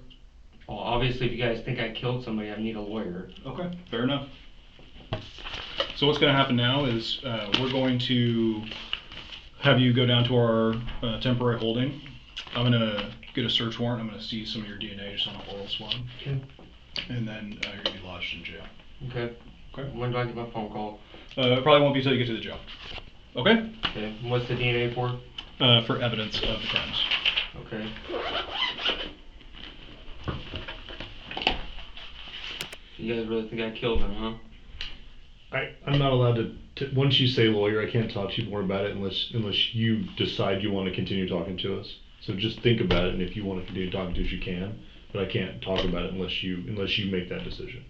S2: Well, obviously, if you guys think I killed somebody, I need a lawyer.
S5: Okay, fair enough. So what's going to happen now is we're going to have you go down to our temporary holding. I'm going to get a search warrant. I'm going to see some of your DNA just on a oral swab.
S2: Okay.
S5: And then you're going to be lodged in jail.
S2: Okay.
S5: Okay.
S2: When do I get my phone call?
S5: Probably won't be until you get to the jail. Okay?
S2: Okay. What's the DNA for?
S5: For evidence of the crimes.
S2: Okay. You guys really think I killed him, huh?
S3: I'm not allowed to, once you say lawyer, I can't talk to you more about it unless you decide you want to continue talking to us. So just think about it, and if you want to continue talking to us, you can. But I can't talk about it unless you make that decision.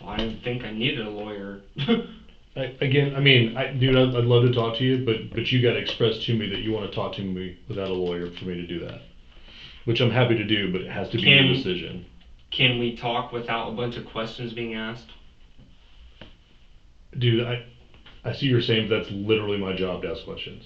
S2: Well, I didn't think I needed a lawyer.
S3: Dude, I'd love to talk to you, but you got to express to me that you want to talk to me without a lawyer for me to do that. Which I'm happy to do, but it has to be your decision.
S2: Can we talk without a bunch of questions being asked?
S3: Dude, I see you're saying that's literally my job to ask questions.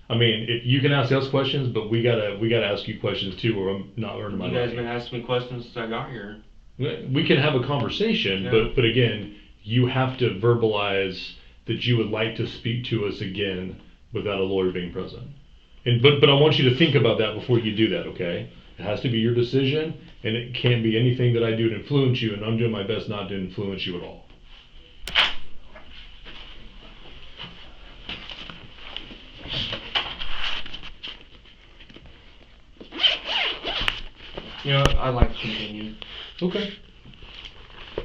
S3: I mean, if you can ask us questions, but we gotta ask you questions too, or I'm not earning my money.
S2: You guys been asking me questions since I got here.
S3: We can have a conversation,
S2: Yeah.
S3: but again, you have to verbalize that you would like to speak to us again without a lawyer being present. But I want you to think about that before you do that, okay? It has to be your decision, and it can't be anything that I do to influence you, and I'm doing my best not to influence you at all.
S2: You know what? I'd like to continue.
S3: Okay. Do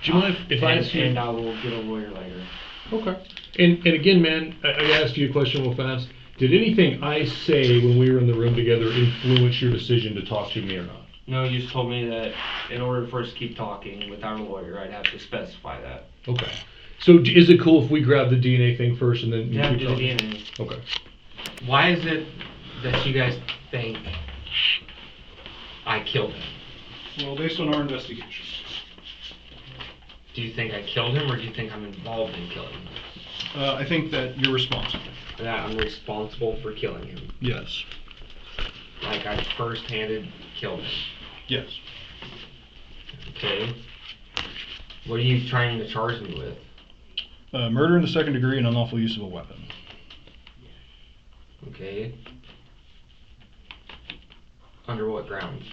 S3: you mind if I ask you?
S2: And I will get a lawyer later.
S3: Okay. And again, man, I asked you a question real fast. Did anything I say when we were in the room together influence your decision to talk to me or not?
S2: No, you just told me that in order for us to keep talking without a lawyer, I'd have to specify that.
S3: Okay. So is it cool if we grab the DNA thing first and then
S2: Yeah,
S3: keep
S2: do the
S3: talking?
S2: DNA.
S3: Okay.
S2: Why is it that you guys think I killed him.
S5: Well, based on our investigation.
S2: Do you think I killed him, or do you think I'm involved in killing him?
S5: I think that you're responsible.
S2: That I'm responsible for killing him.
S5: Yes.
S2: Like I first-handed killed him.
S5: Yes.
S2: Okay. What are you trying to charge me with?
S5: Murder in the second degree and unlawful use of a weapon.
S2: Okay. Under what grounds?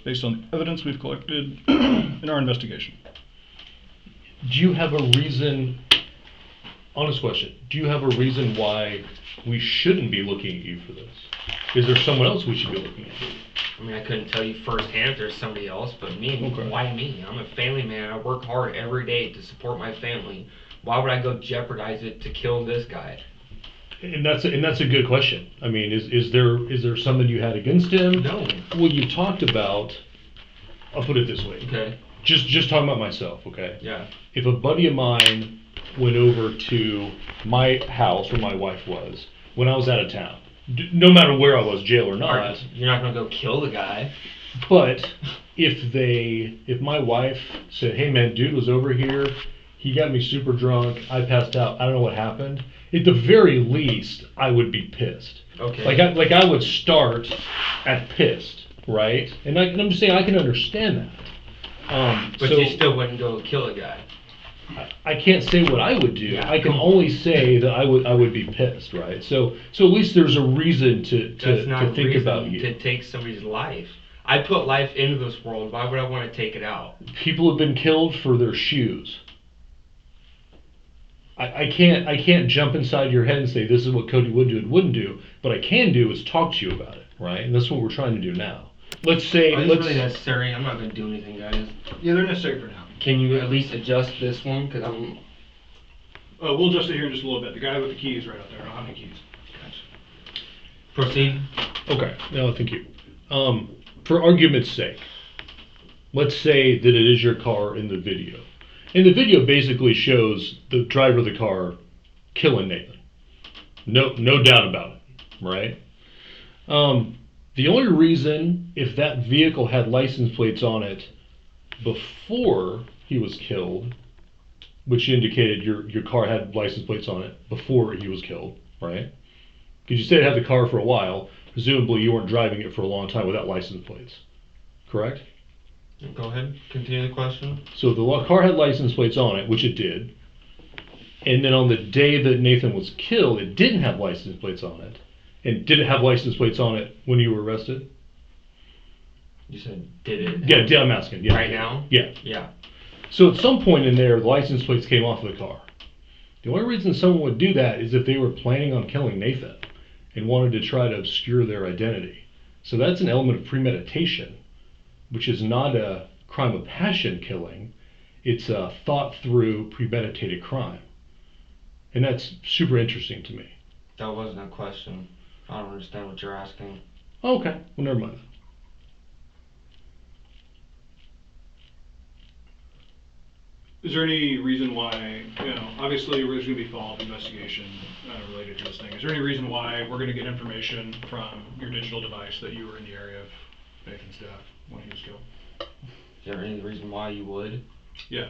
S5: Based on the evidence we've collected in our investigation.
S3: Do you have a reason, honest question, do you have a reason why we shouldn't be looking at you for this? Is there someone else we should be looking at?
S2: I mean, I couldn't tell you firsthand if there's somebody else, but me,
S3: Okay.
S2: Why me? I'm a family man. I work hard every day to support my family. Why would I go jeopardize it to kill this guy?
S3: And that's a good question. I mean, is there something you had against him?
S2: No.
S3: Well, you talked about, I'll put it this way.
S2: Okay.
S3: Just talking about myself, okay?
S2: Yeah.
S3: If a buddy of mine went over to my house where my wife was when I was out of town, no matter where I was, jail or not,
S2: You're not gonna go kill the guy.
S3: but if my wife said, hey man, dude was over here, he got me super drunk, I passed out, I don't know what happened, at the very least, I would be pissed.
S2: Okay.
S3: Like I would start at pissed, right? And I'm just saying I can understand that.
S2: But
S3: so
S2: you still wouldn't go kill a guy.
S3: I can't say what I would do.
S2: Yeah,
S3: I can
S2: come on.
S3: only say that I would be pissed, right? So at least there's a reason to
S2: That's not a
S3: think
S2: reason
S3: about you.
S2: to take somebody's life. I put life into this world. Why would I want to take it out?
S3: People have been killed for their shoes. I can't jump inside your head and say this is what Cody would do and wouldn't do. What I can do is talk to you about it, right? And that's what we're trying to do now. Let's say
S2: Are these really necessary? I'm not gonna do anything, guys.
S5: Yeah, they're necessary for now.
S2: Can you at least adjust this one? Cause I'm.
S5: We'll adjust it here in just a little bit. The guy with the keys right out there. I don't have any keys.
S2: Gotcha. Proceed.
S3: Okay, no, thank you. For argument's sake, let's say that it is your car in the video. And the video basically shows the driver of the car killing Nathan. No doubt about it, right? The only reason, if that vehicle had license plates on it before he was killed, which indicated your car had license plates on it before he was killed, right? Because you said it had the car for a while, presumably you weren't driving it for a long time without license plates, correct?
S2: Go ahead. Continue the question.
S3: So the car had license plates on it, which it did, and then on the day that Nathan was killed, it didn't have license plates on it. And did it have license plates on it when you were arrested?
S2: You said did it?
S3: Yeah, I'm asking. Yeah.
S2: Right now?
S3: Yeah.
S2: Yeah.
S3: So at some point in there, the license plates came off of the car. The only reason someone would do that is if they were planning on killing Nathan and wanted to try to obscure their identity. So that's an element of premeditation, which is not a crime of passion killing. It's a thought through premeditated crime. And that's super interesting to me.
S2: That wasn't a question. I don't understand what you're asking.
S3: Oh, okay, well never mind.
S5: Is there any reason why, obviously there's going to be follow-up investigation related to this thing. Is there any reason why we're going to get information from your digital device that you were in the area of Nathan's death when he was killed?
S2: Is there any reason why you would?
S5: Yeah.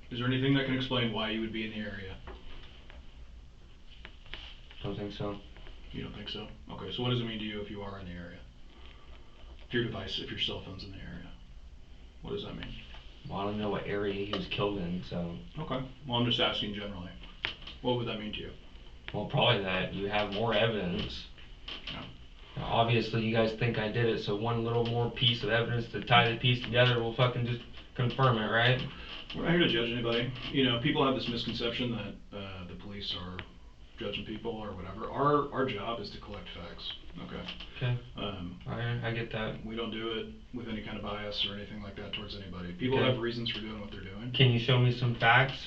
S5: Is there anything that can explain why you would be in the area?
S2: Don't think so.
S5: You don't think so? Okay, so what does it mean to you if you are in the area? If your device, if your cell phone's in the area? What does that mean?
S2: Well, I don't know what area he was killed in, so.
S5: Okay, well I'm just asking generally. What would that mean to you?
S2: Well, probably that you have more evidence.
S5: Yeah.
S2: Now, obviously, you guys think I did it, so one little more piece of evidence to tie the piece together will fucking just confirm it, right?
S5: We're not here to judge anybody. People have this misconception that the police are judging people or whatever. Our job is to collect facts. Okay.
S2: Okay. I get that.
S5: We don't do it with any kind of bias or anything like that towards anybody. People
S2: Okay.
S5: have reasons for doing what they're doing.
S2: Can you show me some facts?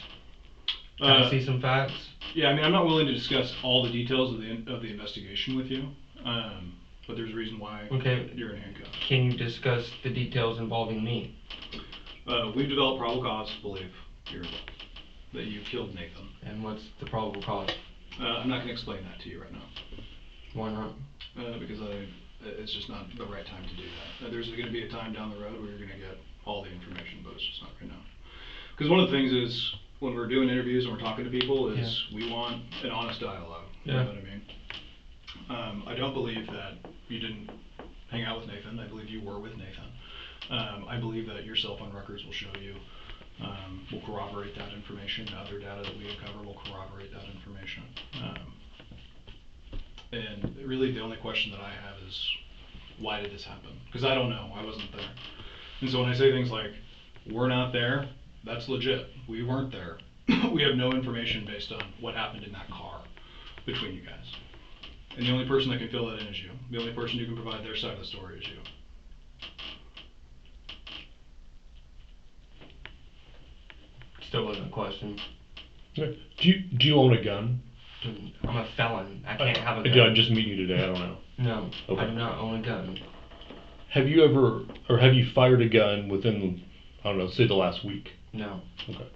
S2: Can I see some facts?
S5: Yeah, I mean, I'm not willing to discuss all the details of the investigation with you, but there's a reason why
S2: Okay.
S5: you're in handcuffs.
S2: Can you discuss the details involving me?
S5: We've developed probable cause to believe that you killed Nathan.
S2: And what's the probable cause?
S5: I'm not going to explain that to you right now.
S2: Why not?
S5: Because It's just not the right time to do that. There's going to be a time down the road where you're going to get all the information, but it's just not right now. Because one of the things is, when we're doing interviews and we're talking to people, is we want an honest dialogue. You know what I mean? I don't believe that you didn't hang out with Nathan. I believe you were with Nathan. I believe that your cell phone records will show you, will corroborate that information. Other data that we uncover will corroborate that information. And really the only question that I have is, why did this happen? Because I don't know. I wasn't there. And so when I say things like, we're not there, that's legit. We weren't there. We have no information based on what happened in that car between you guys. And the only person that can fill that in is you. The only person who can provide their side of the story is you.
S2: Still wasn't a question.
S3: Do you own a gun?
S2: I'm a felon. I can't have a gun.
S3: I just meet you today. I don't know.
S2: No,
S3: Okay.
S2: I do not own a gun.
S3: Have you ever, or have you fired a gun within, I don't know, say the last week?
S2: No.
S3: Okay.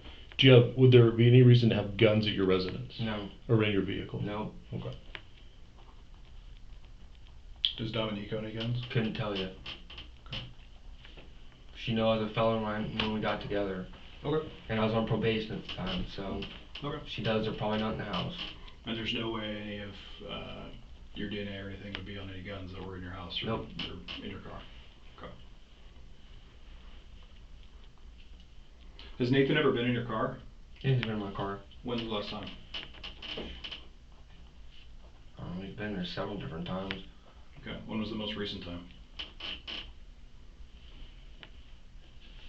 S3: Would there be any reason to have guns at your residence?
S2: No.
S3: Or in your vehicle?
S2: No.
S3: Okay.
S5: Does Dominique own any guns?
S2: Couldn't tell you.
S5: Okay.
S2: She knew I was a felon when we got together.
S5: Okay.
S2: And I was on probation at the time, so
S5: Okay.
S2: she does. They're probably not in the house.
S5: And there's no way any of your DNA or anything would be on any guns that were in your house or,
S2: Nope.
S5: or in your car? Okay. Has Nathan ever been in your car?
S2: He's been in my car.
S5: When's the last time?
S2: He's been there several different times.
S5: Okay. When was the most recent time?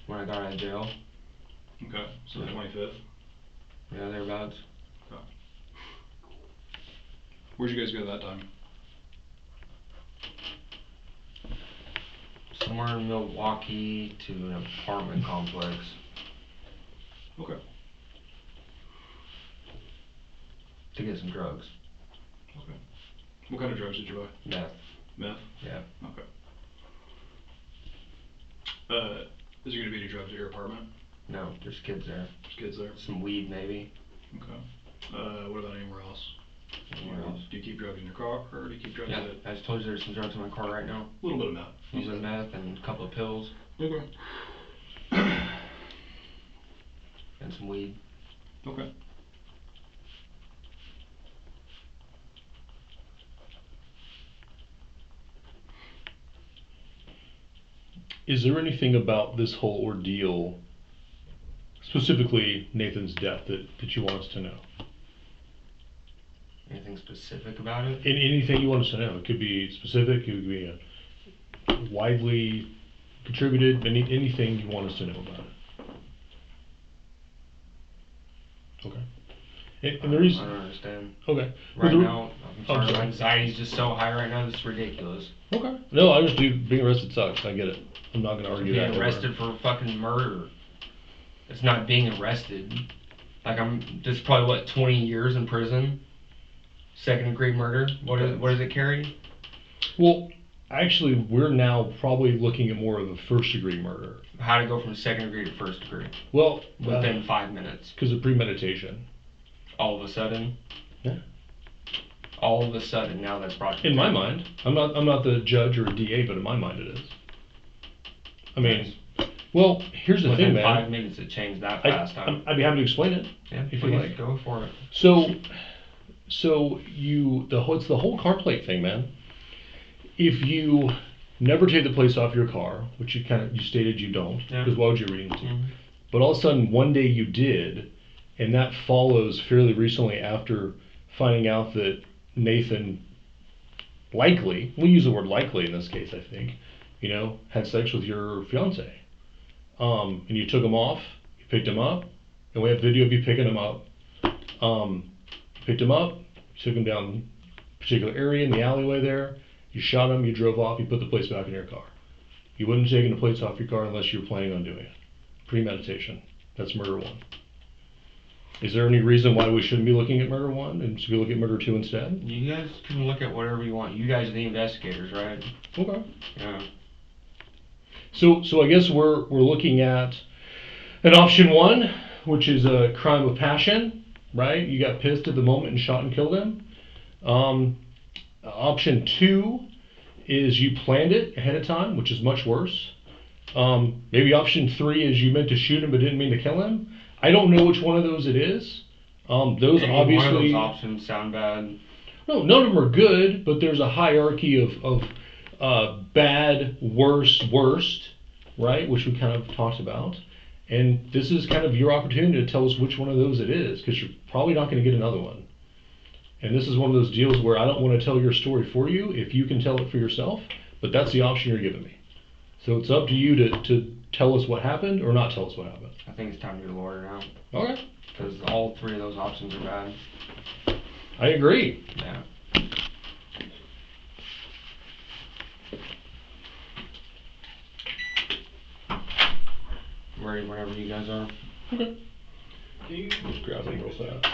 S2: When I got out of jail.
S5: Okay. So the 25th?
S2: Yeah, thereabouts.
S5: Okay. Where'd you guys go that time?
S2: Somewhere in Milwaukee to an apartment complex.
S5: Okay.
S2: To get some drugs.
S5: Okay. What kind of drugs did you buy?
S2: Meth.
S5: Meth?
S2: Yeah.
S5: Okay. Is there going to be any drugs at your apartment?
S2: No, there's kids there.
S5: There's kids there?
S2: Some weed maybe.
S5: Okay. What about anywhere else?
S2: Anywhere else.
S5: Do you keep drugs in your car, or do you keep drugs
S2: Yeah,
S5: at...
S2: I just told you there's some drugs in my car right now.
S5: A little bit of meth.
S2: A little bit of meth and a couple of pills.
S5: Okay.
S2: And some weed.
S5: Okay.
S3: Is there anything about this whole ordeal, specifically Nathan's death, that you want us to know?
S2: Anything specific about it?
S3: Anything you want us to know. It could be specific, it could be widely contributed, anything you want us to know about it. Okay. And the reason...
S2: I don't understand.
S3: Okay.
S2: Right
S3: Well,
S2: now, I'm sorry, my anxiety's just so high right now, it's ridiculous.
S3: Okay. No, I just do. Being arrested sucks. I get it. I'm not going to argue that.
S2: Being arrested for fucking murder. It's not being arrested. Like, this is probably, what, 20 years in prison? Second degree murder? What does it carry?
S3: Well, actually, we're now probably looking at more of a first degree murder.
S2: How to go from second degree to first degree?
S3: Well,
S2: Within 5 minutes.
S3: because of premeditation.
S2: All of a sudden?
S3: Yeah.
S2: All of a sudden, now that's brought to
S3: In my mind, I'm not the judge or a DA, but in my mind it is. I mean, well, here's the
S2: Within
S3: thing, man.
S2: 5 minutes, it changed that fast, huh?
S3: I'd be happy to explain it.
S2: Yeah,
S3: if you
S2: please,
S3: like.
S2: go for it.
S3: So it's the whole car plate thing, man. If you never take the plates off your car, which you stated you don't, because why would you read into?
S2: Mm-hmm.
S3: But all of a sudden, one day you did, and that follows fairly recently after finding out that Nathan likely, we'll use the word likely in this case, I think, had sex with your fiance. And you took him off, you picked him up, and we have video of you picking him up. Picked him up, you took him down a particular area in the alleyway there, you shot him, you drove off, you put the plates back in your car. You wouldn't have taken the plates off your car unless you were planning on doing it. Premeditation. That's murder one. Is there any reason why we shouldn't be looking at murder one and should we look at murder two instead?
S2: You guys can look at whatever you want. You guys are the investigators, right?
S3: Okay.
S2: Yeah.
S3: So I guess we're looking at an option one, which is a crime of passion, right? You got pissed at the moment and shot and killed him. Option two is you planned it ahead of time, which is much worse. Maybe option 3 is you meant to shoot him but didn't mean to kill him. I don't know which one of those it is. Those
S2: Any
S3: obviously.
S2: one of those options sound bad.
S3: No, none of them are good, but there's a hierarchy of bad, worst, right? Which we kind of talked about. And this is kind of your opportunity to tell us which one of those it is, because you're probably not going to get another one. And this is one of those deals where I don't want to tell your story for you if you can tell it for yourself, but that's the option you're giving me. So it's up to you to tell us what happened or not tell us what happened.
S2: I think it's time to get a lawyer now.
S3: Okay.
S2: Because all 3 of those options are bad.
S3: I agree.
S2: Yeah. Ready whenever you guys are.
S3: Okay. Let's grab them real fast.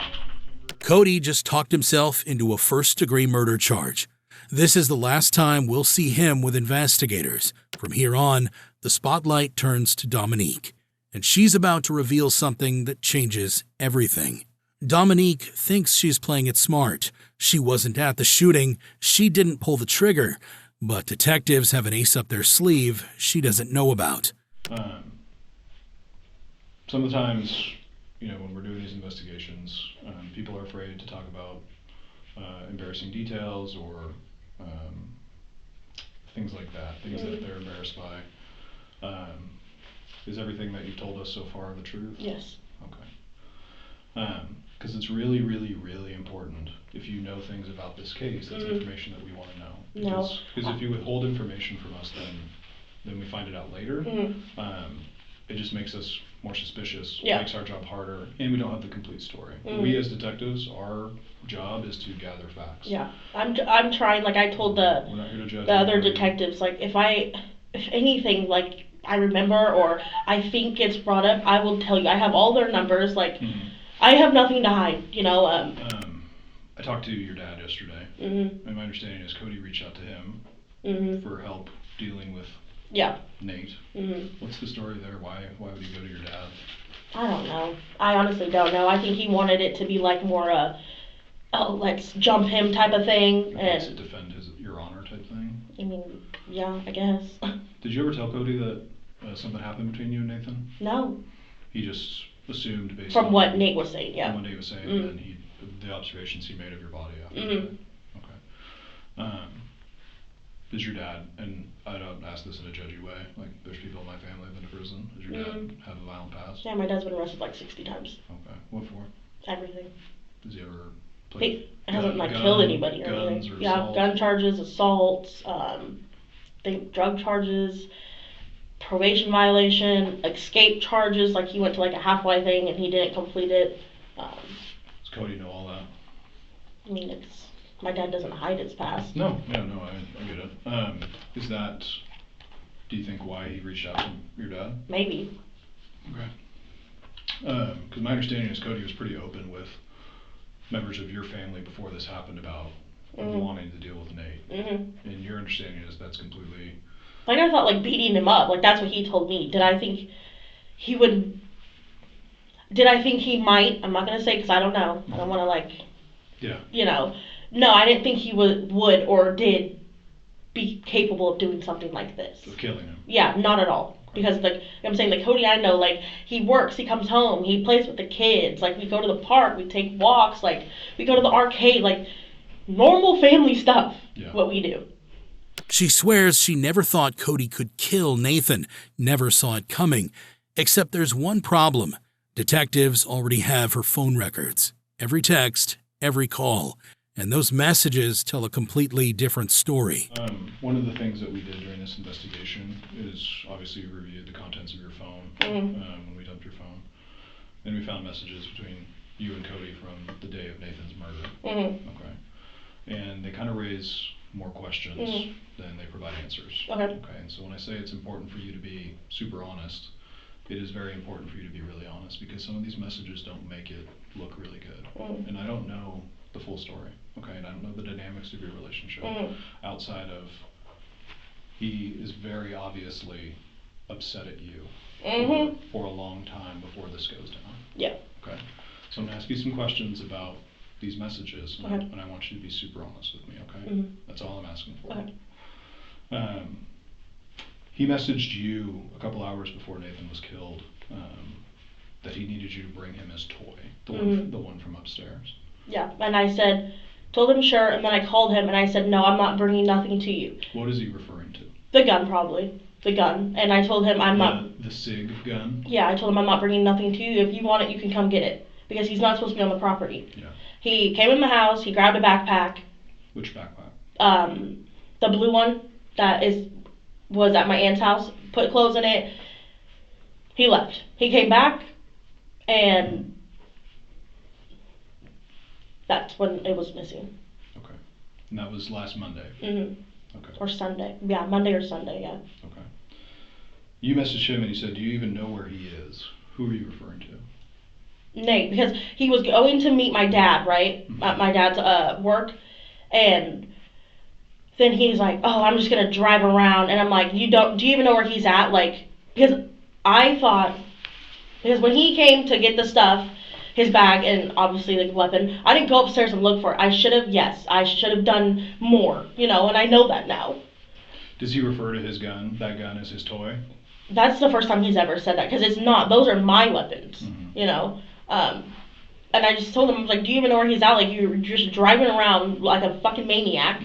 S4: Cody just talked himself into a first-degree murder charge. This is the last time we'll see him with investigators. From here on, the spotlight turns to Dominique, and she's about to reveal something that changes everything. Dominique thinks she's playing it smart. She wasn't at the shooting, she didn't pull the trigger, but detectives have an ace up their sleeve she doesn't know about.
S5: Some of the times, when we're doing these investigations, people are afraid to talk about embarrassing details or things like that, things that they're embarrassed by. Is everything that you've told us so far the truth?
S1: Yes.
S5: Okay. Because it's really, really, really important. If you know things about this case, that's information that we want to know.
S1: No.
S5: Because if you withhold information from us, then we find it out later. It just makes us more suspicious, makes our job harder, and we don't have the complete story. We as detectives, our job is to gather facts.
S1: Yeah, I'm trying. Like I told the other detectives, like if anything, like I remember or I think gets brought up, I will tell you. I have all their numbers. Like I have nothing to hide.
S5: I talked to your dad yesterday, and my understanding is Cody reached out to him for help dealing with Nate. What's the story there? Why would he go to your dad?
S1: I don't know. I honestly don't know. I think he wanted it to be like more let's jump him type of thing.
S5: And to defend your honor type thing?
S1: I mean, yeah, I guess.
S5: Did you ever tell Cody that something happened between you and Nathan?
S1: No.
S5: He just assumed based
S1: on
S5: what
S1: Nate was saying,
S5: From what Nate was saying, and the observations he made of your body after. Okay. Does your dad, and I don't ask this in a judgy way, like there's people in my family who've been to prison. Does your dad have a violent past?
S1: Yeah, my dad's been arrested like 60 times.
S5: Okay. What for?
S1: Everything.
S5: Does he ever
S1: He hasn't killed anybody or anything.
S5: Assault?
S1: Gun charges, assaults, drug charges, probation violation, escape charges, like he went to like a halfway thing and he didn't complete it.
S5: Does Cody know all that?
S1: I mean, my dad doesn't hide his past.
S5: No, I get it. Is that, do you think why he reached out to your dad?
S1: Maybe.
S5: Okay. Because my understanding is Cody was pretty open with members of your family before this happened about wanting to deal with Nate. And your understanding is that's completely...
S1: Like I thought like beating him up, like that's what he told me. Did I think he would... Did I think he might? I'm not going to say because I don't know. I don't want to like... Yeah. No, I didn't think he would or did be capable of doing something like this.
S5: Of killing him?
S1: Yeah, not at all. Because I'm saying, like, Cody, I know, like, he works, he comes home, he plays with the kids, like, we go to the park, we take walks, like, we go to the arcade, like, normal family stuff, what we do.
S4: She swears she never thought Cody could kill Nathan, never saw it coming, except there's one problem. Detectives already have her phone records, every text, every call. And those messages tell a completely different story.
S5: One of the things that we did during this investigation is obviously we reviewed the contents of your phone when we dumped your phone. And we found messages between you and Cody from the day of Nathan's murder. Okay. And they kind of raise more questions than they provide answers. Okay. And so when I say it's important for you to be super honest, it is very important for you to be really honest because some of these messages don't make it look really good. And I don't know the full story, okay, and I don't know the dynamics of your relationship outside of he is very obviously upset at you for a long time before this goes down. Yeah. Okay. So I'm gonna ask you some questions about these messages, and I want you to be super honest with me, okay? That's all I'm asking for. Okay. He messaged you a couple hours before Nathan was killed that he needed you to bring him his toy, the one from upstairs.
S1: Yeah, and I told him sure, and then I called him and I said, no, I'm not bringing nothing to you.
S5: What is he referring to?
S1: The gun, probably. The gun. And I told him
S5: The SIG gun?
S1: Yeah, I told him I'm not bringing nothing to you. If you want it, you can come get it. Because he's not supposed to be on the property.
S5: Yeah.
S1: He came in the house, he grabbed a backpack.
S5: Which backpack?
S1: The blue one that was at my aunt's house, put clothes in it. He left. He came back, and that's when it was missing.
S5: Okay. And that was last Monday? Okay.
S1: Or Sunday. Yeah, Monday or Sunday, yeah.
S5: Okay. You messaged him and he said, do you even know where he is? Who are you referring to?
S1: Nate, because he was going to meet my dad, right? At my dad's work, and then he's like, oh, I'm just gonna drive around, and I'm like, do you even know where he's at? Like, because when he came to get the stuff, his bag and obviously the weapon, I didn't go upstairs and look for it. I should have done more, and I know that now.
S5: Does he refer to his gun, that gun, as his toy?
S1: That's the first time he's ever said that, because it's not, those are my weapons, and I just told him, I was like, do you even know where he's at? Like, you're just driving around like a fucking maniac,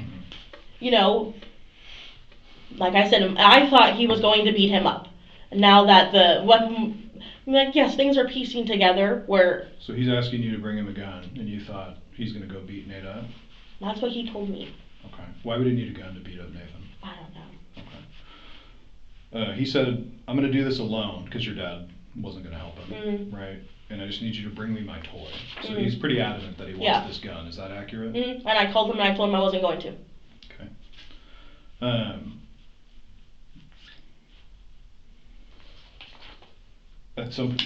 S1: like I said, I thought he was going to beat him up. Now that the weapon, I'm like, yes, things are piecing together where...
S5: So he's asking you to bring him a gun, and you thought he's going to go beat Nate up?
S1: That's what he told me.
S5: Okay. Why would he need a gun to beat up Nathan?
S1: I don't know.
S5: Okay. He said, I'm going to do this alone, because your dad wasn't going to help him, right? And I just need you to bring me my toy. So he's pretty adamant that he wants this gun. Is that accurate?
S1: And I called him and I told him I wasn't going to.
S5: Okay.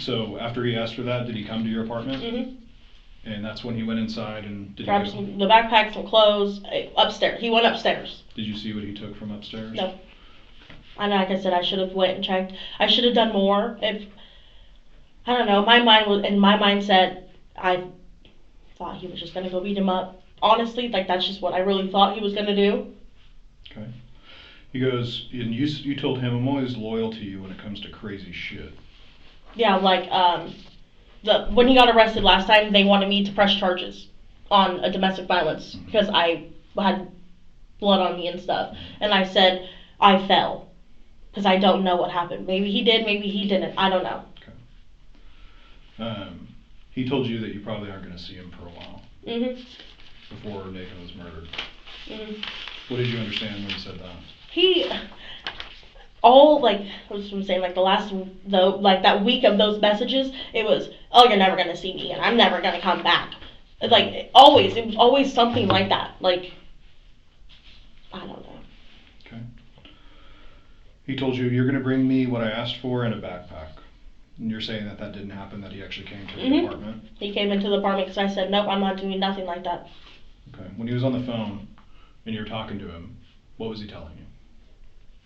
S5: So after he asked for that, did he come to your apartment? And that's when he went inside and did
S1: grabbed the backpack, some clothes, upstairs. He went upstairs.
S5: Did you see what he took from upstairs?
S1: No. And like I said, I should have went and checked. I should have done more. I don't know. My mindset, I thought he was just gonna go beat him up. Honestly, like that's just what I really thought he was gonna do.
S5: Okay. He goes, and you told him, I'm always loyal to you when it comes to crazy shit.
S1: Yeah, like when he got arrested last time, they wanted me to press charges on a domestic violence because I had blood on me and stuff, and I said I fell because I don't know what happened. Maybe he did, maybe he didn't. I don't know.
S5: Okay. He told you that you probably aren't going to see him for a while. Before Nathan was murdered. What did you understand when he said that?
S1: That week of those messages, it was, oh, you're never gonna see me, and I'm never gonna come back. It was always something like that. Like, I don't know.
S5: Okay. He told you, you're gonna bring me what I asked for in a backpack. And you're saying that didn't happen, that he actually came to the apartment?
S1: He came into the apartment because I said, nope, I'm not doing nothing like that.
S5: Okay. When he was on the phone and you were talking to him, what was he telling you?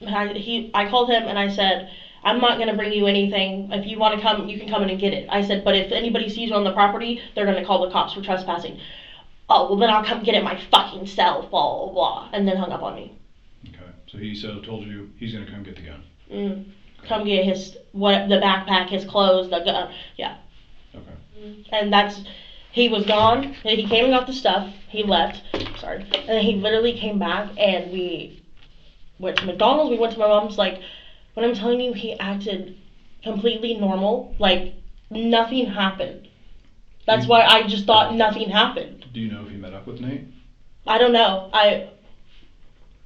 S1: I called him and I said, I'm not going to bring you anything. If you want to come, you can come in and get it. I said, but if anybody sees you on the property, they're going to call the cops for trespassing. Oh, well then I'll come get it myself, blah, blah, blah. And then hung up on me.
S5: Okay. So he told you he's going to come get the gun.
S1: Okay. Come get the backpack, his clothes, the gun. Yeah.
S5: Okay.
S1: And he was gone. He came and got the stuff. He left. Sorry. And then he literally came back and we went to McDonald's. We went to my mom's. Like, when I'm telling you, he acted completely normal. Like, nothing happened. That's why I just thought nothing happened.
S5: Do you know if he met up with Nate?
S1: I don't know. I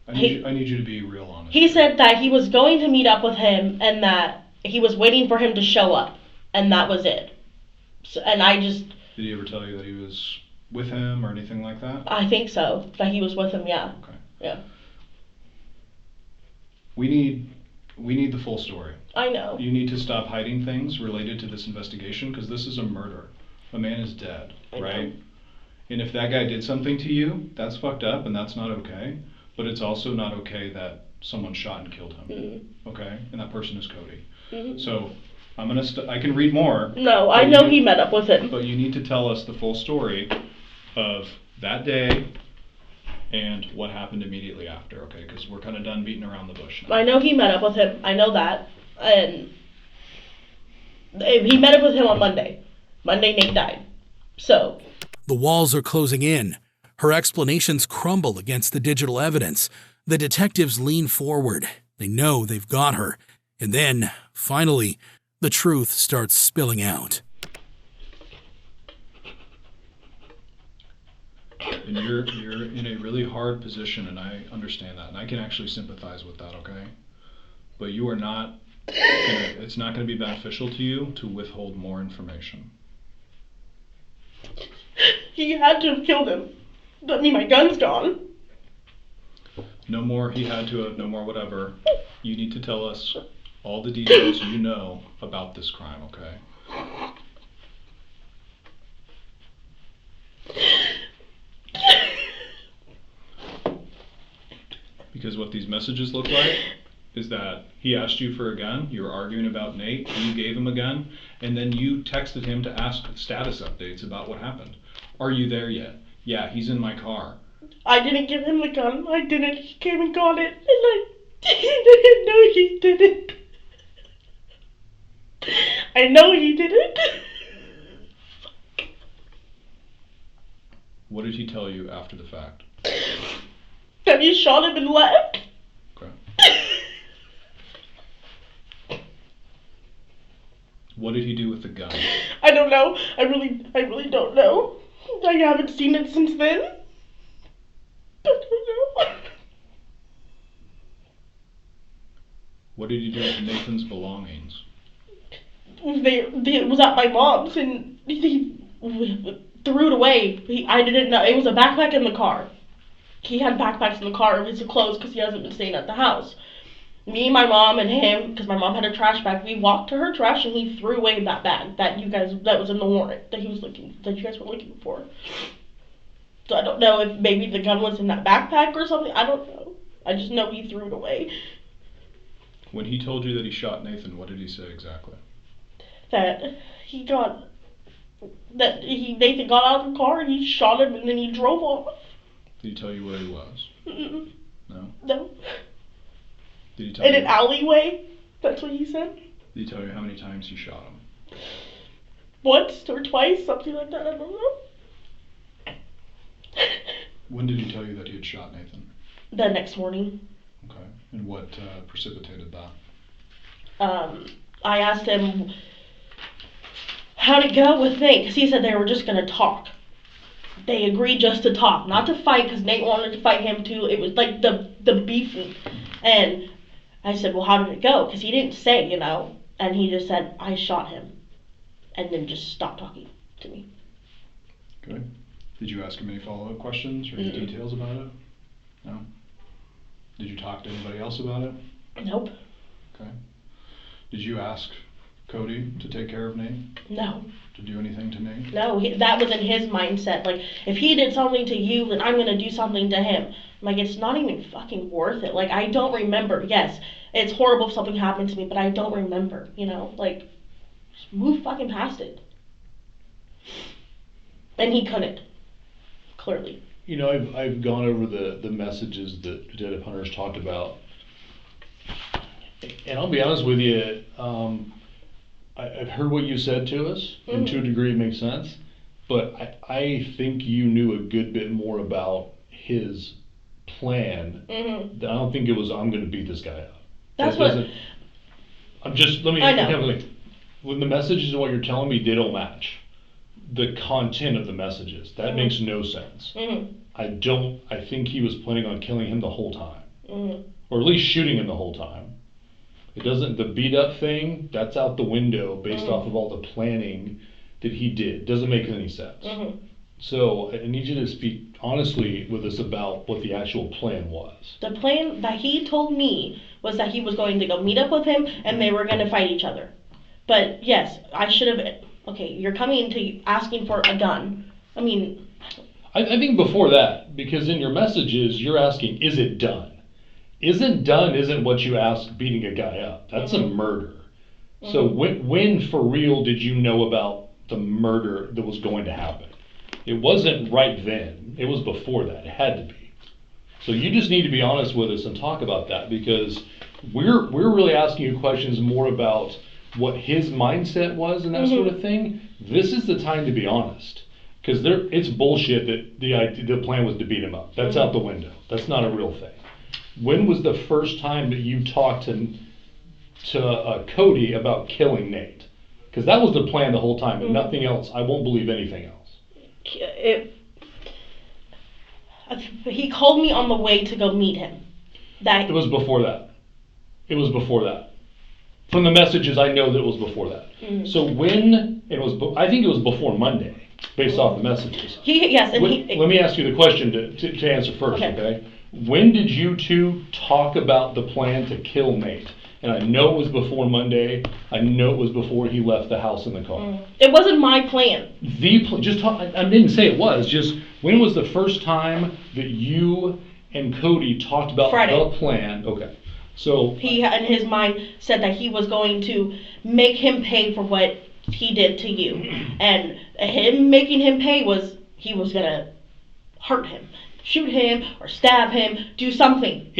S5: need you to be real honest.
S1: He said that he was going to meet up with him and that he was waiting for him to show up. And that was it. So, and I just...
S5: Did he ever tell you that he was with him or anything like that?
S1: I think so. That he was with him, yeah.
S5: Okay.
S1: Yeah.
S5: We need the full story.
S1: I know.
S5: You need to stop hiding things related to this investigation because this is a murder. A man is dead, right? And if that guy did something to you, that's fucked up and that's not okay. But it's also not okay that someone shot and killed him. Okay? And that person is Cody. So I can read more.
S1: No, I know he met up with him.
S5: But you need to tell us the full story of that day, and what happened immediately after, okay? Because we're kind of done beating around the bush now.
S1: I know he met up with him. I know that. And he met up with him on Monday. Monday, Nate died. So.
S4: The walls are closing in. Her explanations crumble against the digital evidence. The detectives lean forward. They know they've got her. And then, finally, the truth starts spilling out.
S5: And you're in a really hard position, and I understand that, and I can actually sympathize with that, okay? But you are not, it's not going to be beneficial to you to withhold more information.
S1: He had to have killed him. I mean, my gun's gone.
S5: No more he had to have, no more whatever. You need to tell us all the details you know about this crime, okay? Because what these messages look like is that he asked you for a gun, you were arguing about Nate, you gave him a gun, and then you texted him to ask status updates about what happened. Are you there yet? Yeah, he's in my car.
S1: I didn't give him the gun. I didn't. He came and got it, and I didn't know he did it. I know he did it.
S5: What did he tell you after the fact?
S1: That he shot him and left.
S5: Okay. What did he do with the gun?
S1: I don't know. I really don't know. I haven't seen it since then. I don't know.
S5: What did he do with Nathan's belongings?
S1: It was at my mom's, and he threw it away. I didn't know. It was a backpack in the car. He had backpacks in the car of his clothes because he hasn't been staying at the house. Me, my mom, and him, because my mom had a trash bag, we walked to her trash and he threw away that bag that was in the warrant that you guys were looking for. So I don't know if maybe the gun was in that backpack or something. I don't know. I just know he threw it away.
S5: When he told you that he shot Nathan, what did he say exactly?
S1: That Nathan got out of the car and he shot him and then he drove off.
S5: Did he tell you where he was?
S1: Mm-mm.
S5: No?
S1: No.
S5: Did he tell
S1: In
S5: you?
S1: an alleyway. That's what he said.
S5: Did he tell you how many times he shot him?
S1: Once or twice, something like that. I don't know.
S5: When did he tell you that he had shot Nathan?
S1: The next morning.
S5: Okay. And what precipitated that?
S1: I asked him how'd it go with Nate, because he said they were just going to talk. They agreed just to talk, not to fight, because Nate wanted to fight him too. It was like the beefing. And I said, well, how did it go? Because he didn't say, and he just said, I shot him. And then just stopped talking to me.
S5: Good. Did you ask him any follow-up questions or any details about it? No? Did you talk to anybody else about it?
S1: Nope.
S5: Okay. Did you ask Cody to take care of Nate?
S1: No.
S5: To do anything to Nate?
S1: No, that was in his mindset. Like, if he did something to you, then I'm going to do something to him. Like, it's not even fucking worth it. Like, I don't remember. Yes, it's horrible if something happened to me, but I don't remember, Like, just move fucking past it. And he couldn't. Clearly.
S3: I've gone over the messages that Detective Hunter's talked about. And I'll be honest with you, I've heard what you said to us, and to a degree it makes sense, but I think you knew a good bit more about his plan. I don't think it was, I'm going to beat this guy up.
S1: That's what...
S3: I know. When the messages and what you're telling me, they don't match the content of the messages. That makes no sense. I think he was planning on killing him the whole time. Or at least shooting him the whole time. The beat up thing, that's out the window based off of all the planning that he did. Doesn't make any sense. So I need you to speak honestly with us about what the actual plan was.
S1: The plan that he told me was that he was going to go meet up with him and they were going to fight each other. But yes, I should have... Okay, you're coming to asking for a gun. I mean...
S3: I think before that, because in your messages, you're asking, is it done? Isn't what you ask beating a guy up. That's a murder. So when for real did you know about the murder that was going to happen? It wasn't right then. It was before that. It had to be. So you just need to be honest with us and talk about that, because we're really asking you questions more about what his mindset was and that sort of thing. This is the time to be honest, because it's bullshit that the plan was to beat him up. That's out the window. That's not a real thing. When was the first time that you talked to Cody about killing Nate? Because that was the plan the whole time, and nothing else. I won't believe anything else.
S1: He called me on the way to go meet him.
S3: It was before that. It was before that. From the messages, I know that it was before that. So when it was, I think it was before Monday, based off the messages.
S1: Let
S3: me ask you the question to answer first, okay? When did you two talk about the plan to kill Nate? And I know it was before Monday. I know it was before he left the house in the car.
S1: It wasn't my plan.
S3: I didn't say it was. Just when was the first time that you and Cody talked about the plan? Okay. So
S1: he, in his mind, said that he was going to make him pay for what he did to you, and him making him pay was he was gonna hurt him, shoot him, or stab him, do something.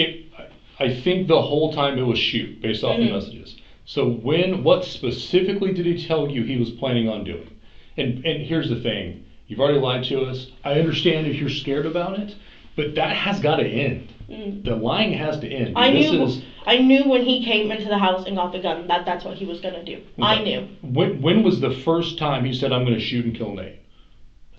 S3: I think the whole time it was shoot, based off the messages. So what specifically did he tell you he was planning on doing? And here's the thing, you've already lied to us. I understand if you're scared about it, but that has got to end. The lying has to end.
S1: I knew when he came into the house and got the gun that's what he was going to do. Okay. I knew.
S3: When was the first time he said, I'm going to shoot and kill Nate?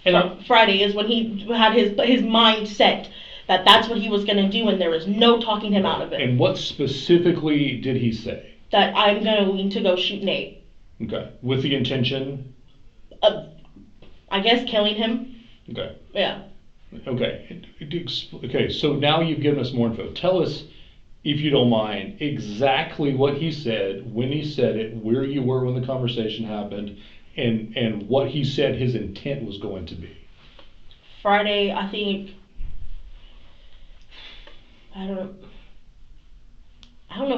S3: And
S1: Friday is when he had his mind set that that's what he was going to do, and there was no talking him out of it.
S3: And what specifically did he say?
S1: That I'm going to go shoot Nate.
S3: Okay. With the intention?
S1: Of, I guess, killing him.
S3: Okay.
S1: Yeah.
S3: Okay, so now you've given us more info. Tell us, if you don't mind, exactly what he said, when he said it, where you were when the conversation happened, and what he said his intent was going to be.
S1: Friday, I think, I don't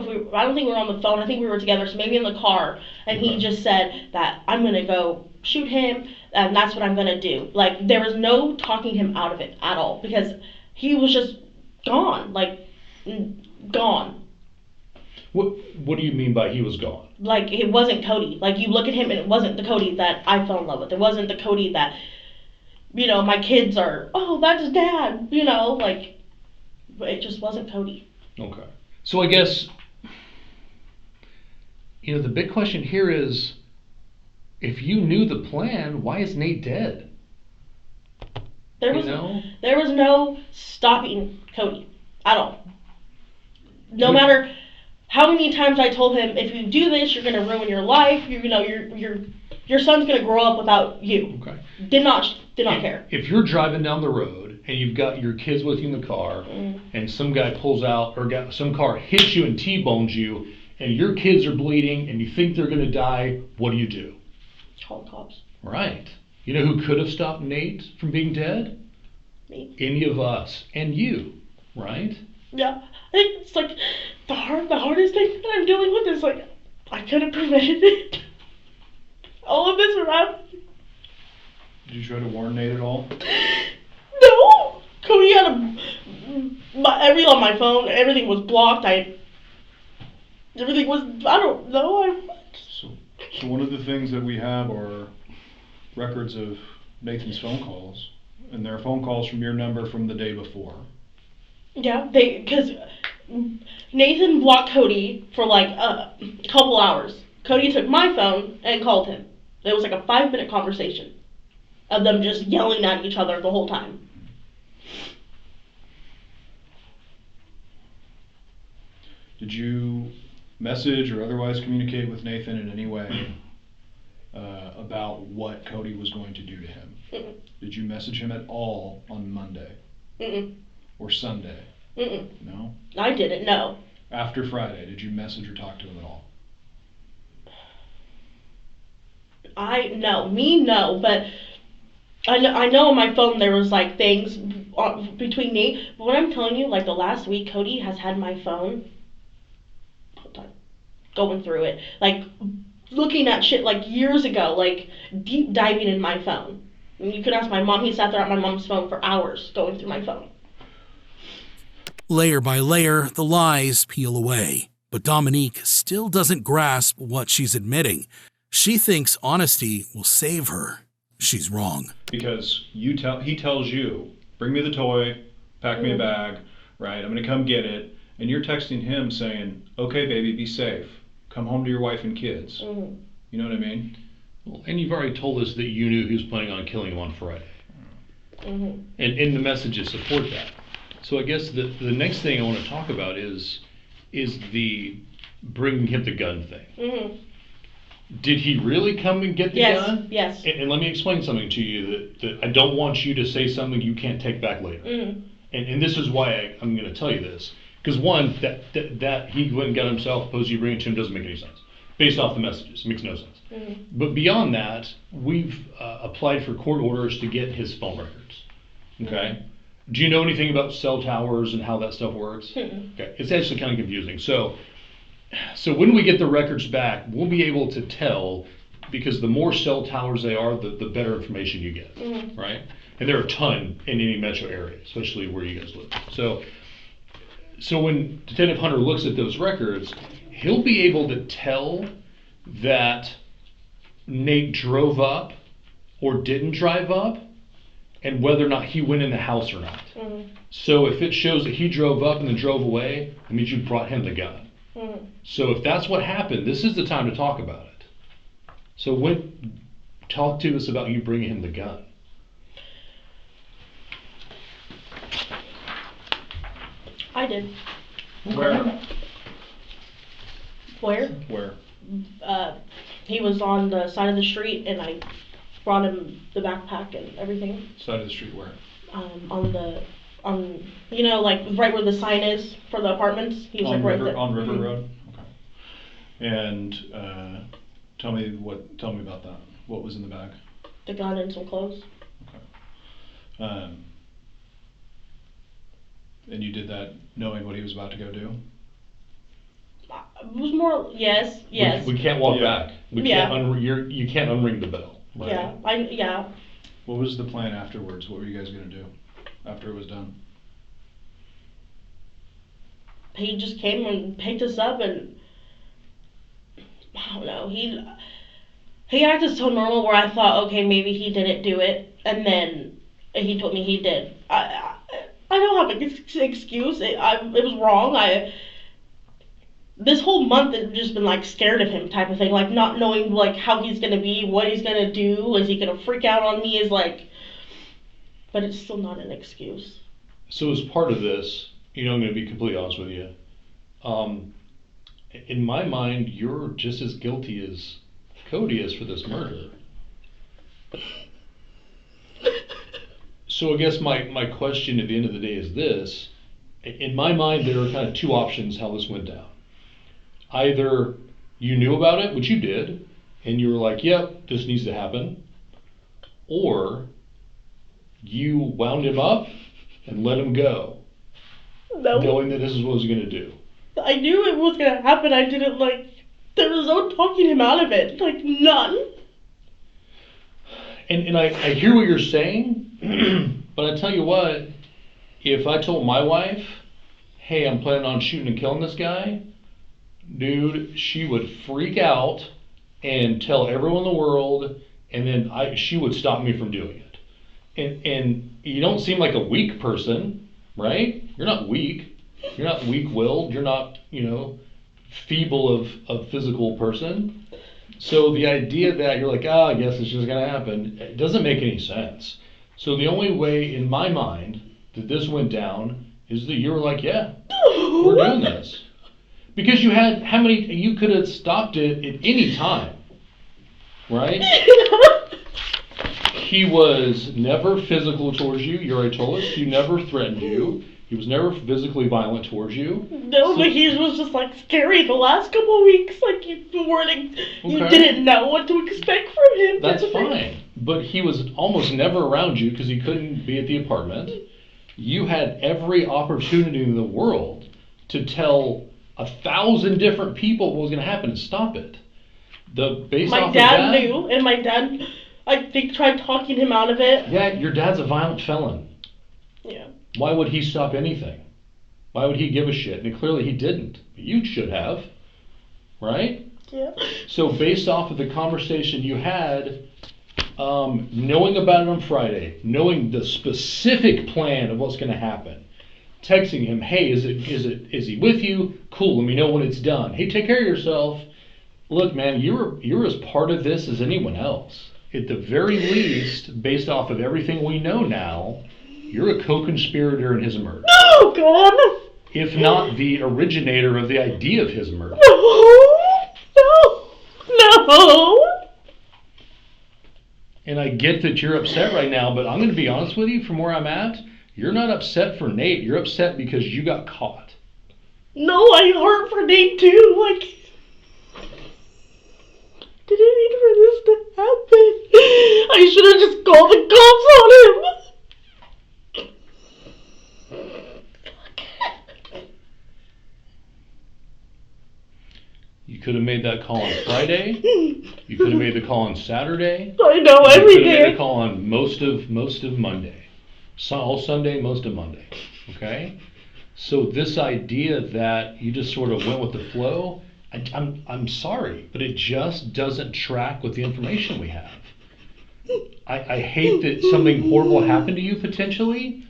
S1: think we were on the phone. I think we were together, so maybe in the car, and he just said that I'm going to go shoot him, and that's what I'm going to do. Like, there was no talking him out of it at all, because he was just gone. Like, gone.
S3: What do you mean by he was gone?
S1: Like, it wasn't Cody. Like, you look at him, and it wasn't the Cody that I fell in love with. It wasn't the Cody that, my kids are, oh, that's Dad, like, it just wasn't Cody.
S3: Okay. So I guess, the big question here is, if you knew the plan, why is Nate dead?
S1: There was no stopping Cody at all. No matter how many times I told him, if you do this, you're going to ruin your life. Your son's going to grow up without you.
S3: Okay.
S1: Did not care.
S3: If you're driving down the road and you've got your kids with you in the car, and some guy pulls out, or some car hits you and T-bones you, and your kids are bleeding and you think they're going to die, what do?
S1: Call the cops.
S3: Right. You know who could have stopped Nate from being dead?
S1: Me.
S3: Any of us. And you. Right?
S1: Yeah. I think it's like the hardest thing that I'm dealing with is like I could have prevented it. All of this from happening.
S5: Did you try to warn Nate at all?
S1: No. Cody had everything on my phone. Everything was blocked. Everything was. I don't know.
S5: So one of the things that we have are records of Nathan's phone calls, and there are phone calls from your number from the day before.
S1: Yeah, because Nathan blocked Cody for like a couple hours. Cody took my phone and called him. It was like a 5-minute conversation of them just yelling at each other the whole time.
S5: Did you message or otherwise communicate with Nathan in any way about what Cody was going to do to him?
S1: Mm-mm.
S5: Did you message him at all on Monday?
S1: Mm-mm.
S5: Or Sunday?
S1: Mm-mm.
S5: No?
S1: I didn't, no.
S5: After Friday, did you message or talk to him at all?
S1: No, but I know on my phone there was like things between me, but what I'm telling you, like the last week, Cody has had my phone going through it, like looking at shit like years ago, like deep diving in my phone. And you could ask my mom, he sat there at my mom's phone for hours going through my phone.
S4: Layer by layer, the lies peel away. But Dominique still doesn't grasp what she's admitting. She thinks honesty will save her. She's wrong.
S5: Because he tells you, bring me the toy, pack me a bag, right? I'm going to come get it. And you're texting him saying, okay, baby, be safe. Come home to your wife and kids. You know what I mean?
S3: Well, and you've already told us that you knew he was planning on killing him on Friday. And the messages support that. So I guess the next thing I want to talk about is the bringing him the gun thing. Did he really come and get the gun?
S1: Yes.
S3: And let me explain something to you that I don't want you to say something you can't take back later. And this is why I'm going to tell you this. Because one, that he went and got himself, opposed to you bringing it to him, doesn't make any sense. Based off the messages, it makes no sense. But beyond that, we've applied for court orders to get his phone records. Okay? Do you know anything about cell towers and how that stuff works? Okay, it's actually kind of confusing. So when we get the records back, we'll be able to tell, because the more cell towers they are, the better information you get, right? And there are a ton in any metro area, especially where you guys live. So when Detective Hunter looks at those records, he'll be able to tell that Nate drove up or didn't drive up, and whether or not he went in the house or not. So if it shows that he drove up and then drove away, it means you brought him the gun. So if that's what happened, this is the time to talk about it. So talk to us about you bringing him the gun.
S1: I did.
S5: Where?
S1: Where? He was on the side of the street, and I brought him the backpack and everything.
S5: Side of the street where?
S1: You know, like right where the sign is for the apartments. He was right there.
S5: On River Road? Okay. And tell me about that. What was in the bag?
S1: The gun and some clothes.
S5: Okay. And you did that knowing what he was about to go do?
S1: It was more, yes.
S3: We can't walk back. You can't unring the bell.
S5: Right?
S1: Yeah.
S5: What was the plan afterwards? What were you guys going to do after it was done?
S1: He just came and picked us up, and I don't know, he acted so normal where I thought, okay, maybe he didn't do it, and then he told me he did. I don't have an excuse. It was wrong. This whole month I've just been like scared of him type of thing, like not knowing like how he's gonna be, what he's gonna do, is he gonna freak out on me, but it's still not an excuse.
S3: So as part of this, I'm gonna be completely honest with you. In my mind, you're just as guilty as Cody is for this murder. So I guess my question at the end of the day is this. In my mind, there are kind of two options how this went down. Either you knew about it, which you did, and you were like, yep, this needs to happen. Or you wound him up and let him go.
S1: No.
S3: Knowing that this is what he was going to do.
S1: I knew it was going to happen. I didn't there was no talking him out of it. None.
S3: And I hear what you're saying, but I tell you what, if I told my wife, hey, I'm planning on shooting and killing this guy, dude, she would freak out and tell everyone in the world, and then she would stop me from doing it. And you don't seem like a weak person, right? You're not weak. You're not weak-willed. You're not, feeble of physical person. So the idea that you're like, I guess it's just going to happen, it doesn't make any sense. So the only way in my mind that this went down is that you were like, yeah, we're doing this. Because you could have stopped it at any time, right? He was never physical towards you. You already told us. He never threatened you. He was never physically violent towards you.
S1: No, but he was just scary the last couple of weeks. You didn't know what to expect from him.
S3: That's fine. But he was almost never around you because he couldn't be at the apartment. You had every opportunity in the world to tell 1,000 different people what was going to happen and stop it.
S1: My dad knew, and my dad, I think, tried talking him out of it.
S3: Yeah, your dad's a violent felon.
S1: Yeah.
S3: Why would he stop anything? Why would he give a shit? And clearly he didn't. You should have, right?
S1: Yeah.
S3: So based off of the conversation you had, knowing about it on Friday, knowing the specific plan of what's going to happen, texting him, hey, is he with you? Cool, let me know when it's done. Hey, take care of yourself. Look, man, you're as part of this as anyone else. At the very least, based off of everything we know now, you're a co-conspirator in his murder.
S1: Oh, God.
S3: If not the originator of the idea of his murder.
S1: No.
S3: And I get that you're upset right now, but I'm going to be honest with you, from where I'm at, you're not upset for Nate. You're upset because you got caught.
S1: No, I hurt for Nate too. Like, didn't need for this to happen. I should have just called the cops on him.
S3: You could have made that call on Friday. You could have made the call on Saturday.
S1: I know,
S3: You
S1: every
S3: could have
S1: day.
S3: made the call on most of Monday. All Sunday, most of Monday. Okay? So this idea that you just sort of went with the flow, I'm sorry, but it just doesn't track with the information we have. I hate that something horrible happened to you potentially,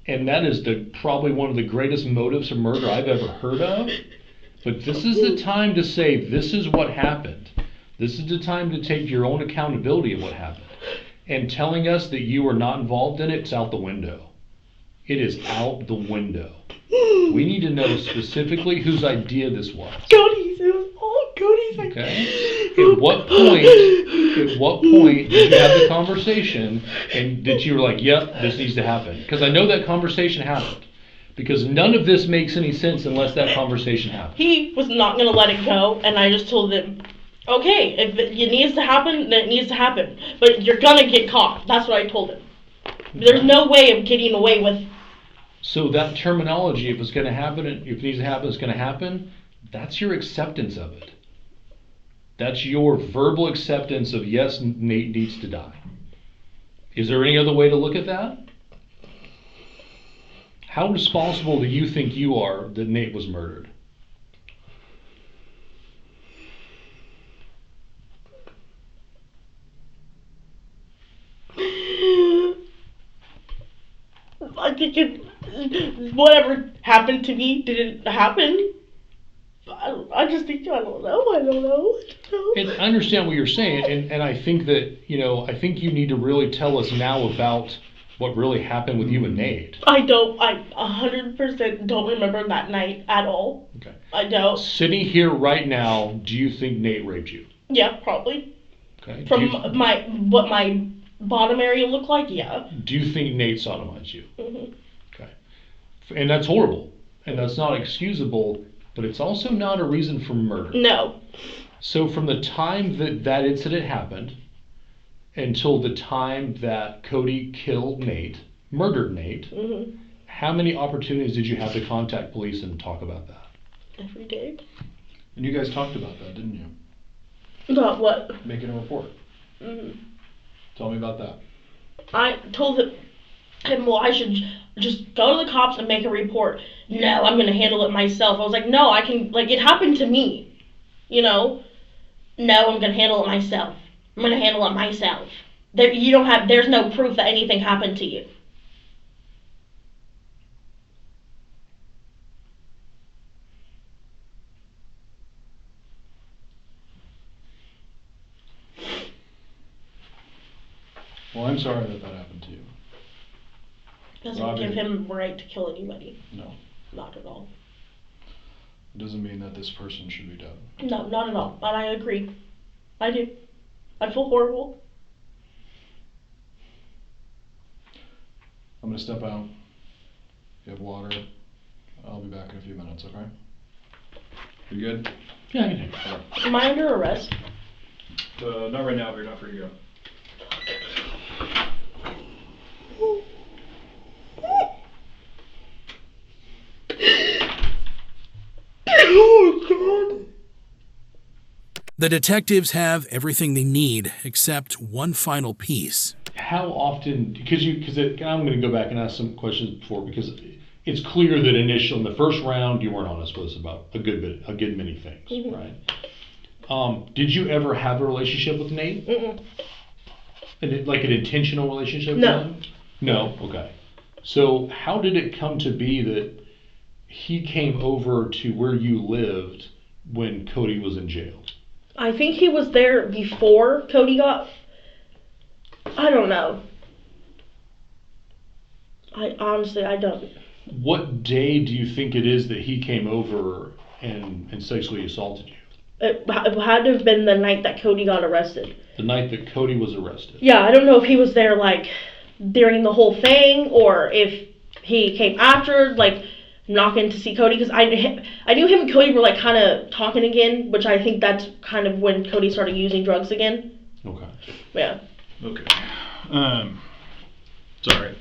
S3: and that is probably one of the greatest motives for murder I've ever heard of. But this is the time to say, this is what happened. This is the time to take your own accountability of what happened. And telling us that you were not involved in it's out the window. It is out the window. We need to know specifically whose idea this was.
S1: Cody's. It was all Cody's idea.
S3: Okay? At what point did you have the conversation and that you were like, yep, this needs to happen? Because I know that conversation happened. Because none of this makes any sense unless that conversation happened.
S1: He was not going to let it go, and I just told him, okay, if it needs to happen, then it needs to happen. But you're going to get caught. That's what I told him. There's no way of getting away with.
S3: So that terminology, if it's going to happen, if it needs to happen, it's going to happen, that's your acceptance of it. That's your verbal acceptance of, yes, Nate needs to die. Is there any other way to look at that? How responsible do you think you are that Nate was murdered?
S1: I think whatever happened to me didn't happen. I just think, I don't know.
S3: And I understand what you're saying, and I think that, I think you need to really tell us now about what really happened with you and Nate.
S1: I 100% don't remember that night at all.
S3: Okay.
S1: I don't.
S3: Sitting here right now, do you think Nate raped you?
S1: Yeah, probably.
S3: Okay.
S1: From what my bottom area looked like, yeah.
S3: Do you think Nate sodomized you?
S1: Mm-hmm.
S3: Okay. And that's horrible, and that's not excusable, but it's also not a reason for murder.
S1: No.
S3: So from the time that incident happened until the time that Cody murdered Nate,
S1: Mm-hmm.
S3: how many opportunities did you have to contact police and talk about that?
S1: Every day.
S5: And you guys talked about that, didn't you?
S1: About what?
S5: Making a report.
S1: Mm-hmm.
S5: Tell me about that.
S1: I told him, well, I should just go to the cops and make a report. No, I'm going to handle it myself. I was like, no, I can, it happened to me, No, I'm going to handle it myself. I'm going to handle it myself. There's no proof that anything happened to you.
S5: Well, I'm sorry that happened to you.
S1: Doesn't
S5: Robbie.
S1: give him the right to kill anybody.
S5: No.
S1: Not at all.
S5: It doesn't mean that this person should be dead.
S1: No, not at all. And I agree. I do. I feel horrible.
S5: I'm going to step out. You have water. I'll be back in a few minutes, okay? You good?
S3: Yeah, I can.
S1: Am I under arrest?
S5: Not right now, but you're not free to go.
S1: Oh, God.
S4: The detectives have everything they need except one final piece.
S3: How often, because I'm going to go back and ask some questions before, because it's clear that in the first round, you weren't honest with us about a good many things,
S1: Mhm.
S3: right? Did you ever have a relationship with Nate?
S1: Mm-mm.
S3: Like an intentional relationship
S1: No.
S3: with him? No? Okay. So how did it come to be that he came over to where you lived when Cody was in jail?
S1: I think he was there before Cody got... I don't know. I don't.
S3: What day do you think it is that he came over and sexually assaulted you?
S1: It had to have been the night that Cody got arrested.
S3: The night that Cody was arrested?
S1: Yeah, I don't know if he was there, like, during the whole thing, or if he came after, like, knocking to see Cody, because I knew him and Cody were, like, kind of talking again, which I think that's kind of when Cody started using drugs again.
S3: Okay.
S1: Yeah.
S5: Okay. Sorry.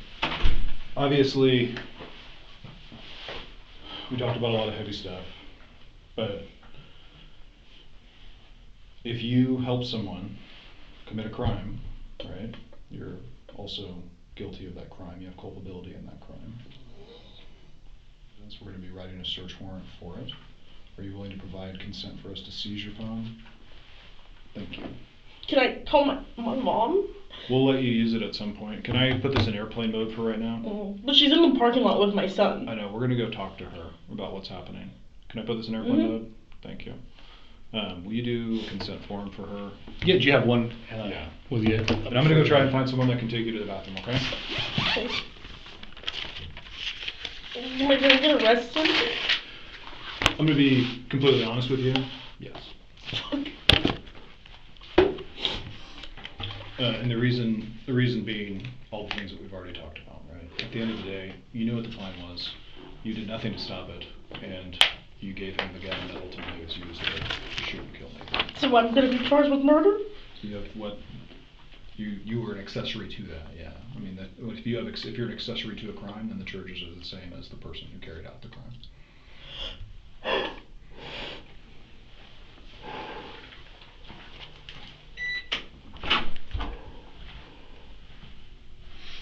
S5: Obviously, we talked about a lot of heavy stuff, but if you help someone commit a crime, right, you're also guilty of that crime. You have culpability in that crime. We're going to be writing a search warrant for it. Are you willing to provide consent for us to seize your phone? Thank you.
S1: Can I call my mom?
S5: We'll let you use it at some point. Can I put this in airplane mode for right now?
S1: But she's in the parking lot with my son.
S5: I know. We're going to go talk to her about what's happening. Can I put this in airplane mode? Thank you. Will you do a consent form for her?
S3: Yeah, do you have one
S5: Yeah.
S3: with you?
S5: And I'm going to go try and find someone that can take you to the bathroom, okay?
S1: Okay. Am I gonna get arrested?
S5: I'm going to be completely honest with you. Yes. And the reason being all the things that we've already talked about, right? At the end of the day, you knew what the plan was. You did nothing to stop it, and you gave him the gun that ultimately was used to shoot and kill Nathan.
S1: So I'm gonna be charged with murder?
S5: So you have what? You were an accessory to that, yeah. I mean, that if you're an accessory to a crime, then the charges are the same as the person who carried out the crime.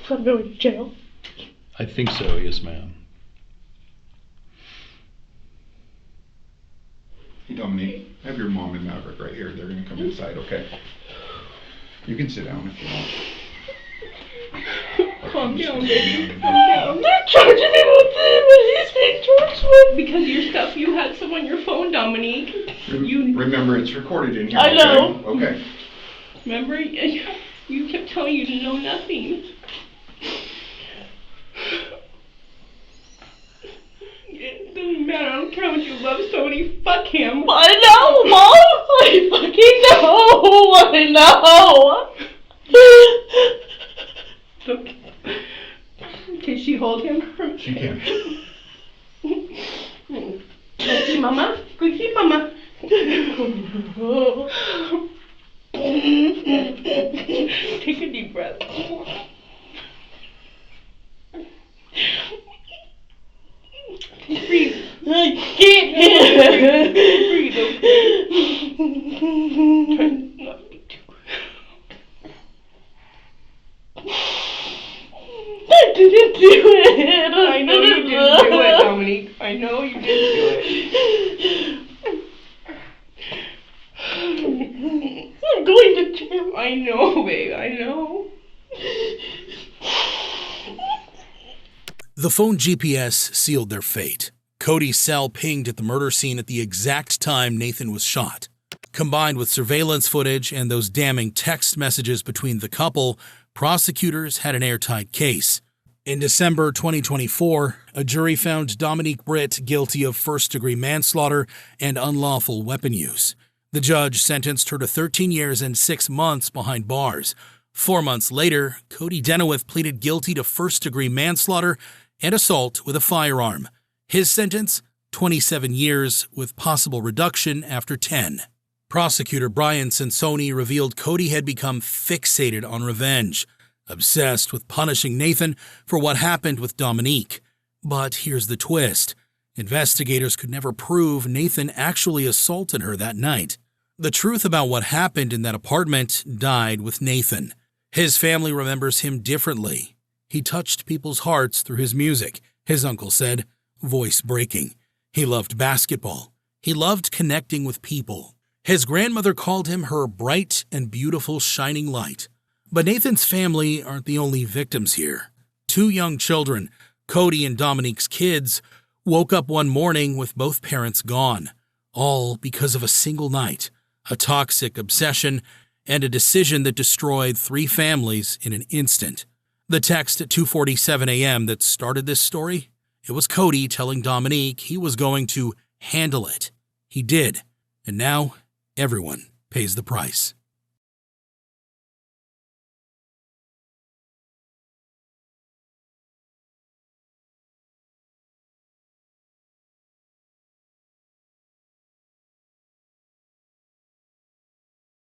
S1: So I'm going to jail.
S3: I think so, yes, ma'am.
S6: Hey, Dominique, have your mom and Maverick right here. They're going to come inside, okay? You can sit down if you want.
S7: Calm down, baby. Calm down.
S1: They're charging me with this. He's being charged with.
S7: Because your stuff, you had some on your phone, Dominique.
S6: Remember, it's recorded in here.
S1: I know.
S6: Okay.
S7: Remember, you kept telling you to know nothing. It doesn't matter. I don't care how much you love somebody. Fuck him.
S1: I know, Mom. I fucking know. I know.
S7: Can she hold him?
S6: She can.
S7: Go see Mama. Go see Mama. Take a deep breath. Breathe.
S1: I can't.
S7: Breathe, okay? Try not to be too.
S1: I didn't do it.
S7: I know you didn't do it, Dominique. I know you didn't do it.
S1: I'm going to jail.
S7: I know, babe. I know.
S4: The phone GPS sealed their fate. Cody's cell pinged at the murder scene at the exact time Nathan was shot. Combined with surveillance footage and those damning text messages between the couple, prosecutors had an airtight case. In December 2024, a jury found Dominique Britt guilty of first-degree manslaughter and unlawful weapon use. The judge sentenced her to 13 years and 6 months behind bars. 4 months later, Cody Denowith pleaded guilty to first-degree manslaughter and assault with a firearm. His sentence, 27 years, with possible reduction after 10. Prosecutor Brian Sansoni revealed Cody had become fixated on revenge, obsessed with punishing Nathan for what happened with Dominique. But here's the twist. Investigators could never prove Nathan actually assaulted her that night. The truth about what happened in that apartment died with Nathan. His family remembers him differently. He touched people's hearts through his music, his uncle said, voice breaking. He loved basketball. He loved connecting with people. His grandmother called him her bright and beautiful shining light. But Nathan's family aren't the only victims here. 2 young children, Cody and Dominique's kids, woke up one morning with both parents gone, all because of a single night, a toxic obsession, and a decision that destroyed 3 families in an instant. The text at 2:47 a.m. that started this story, it was Cody telling Dominique he was going to handle it. He did, and now everyone pays the price.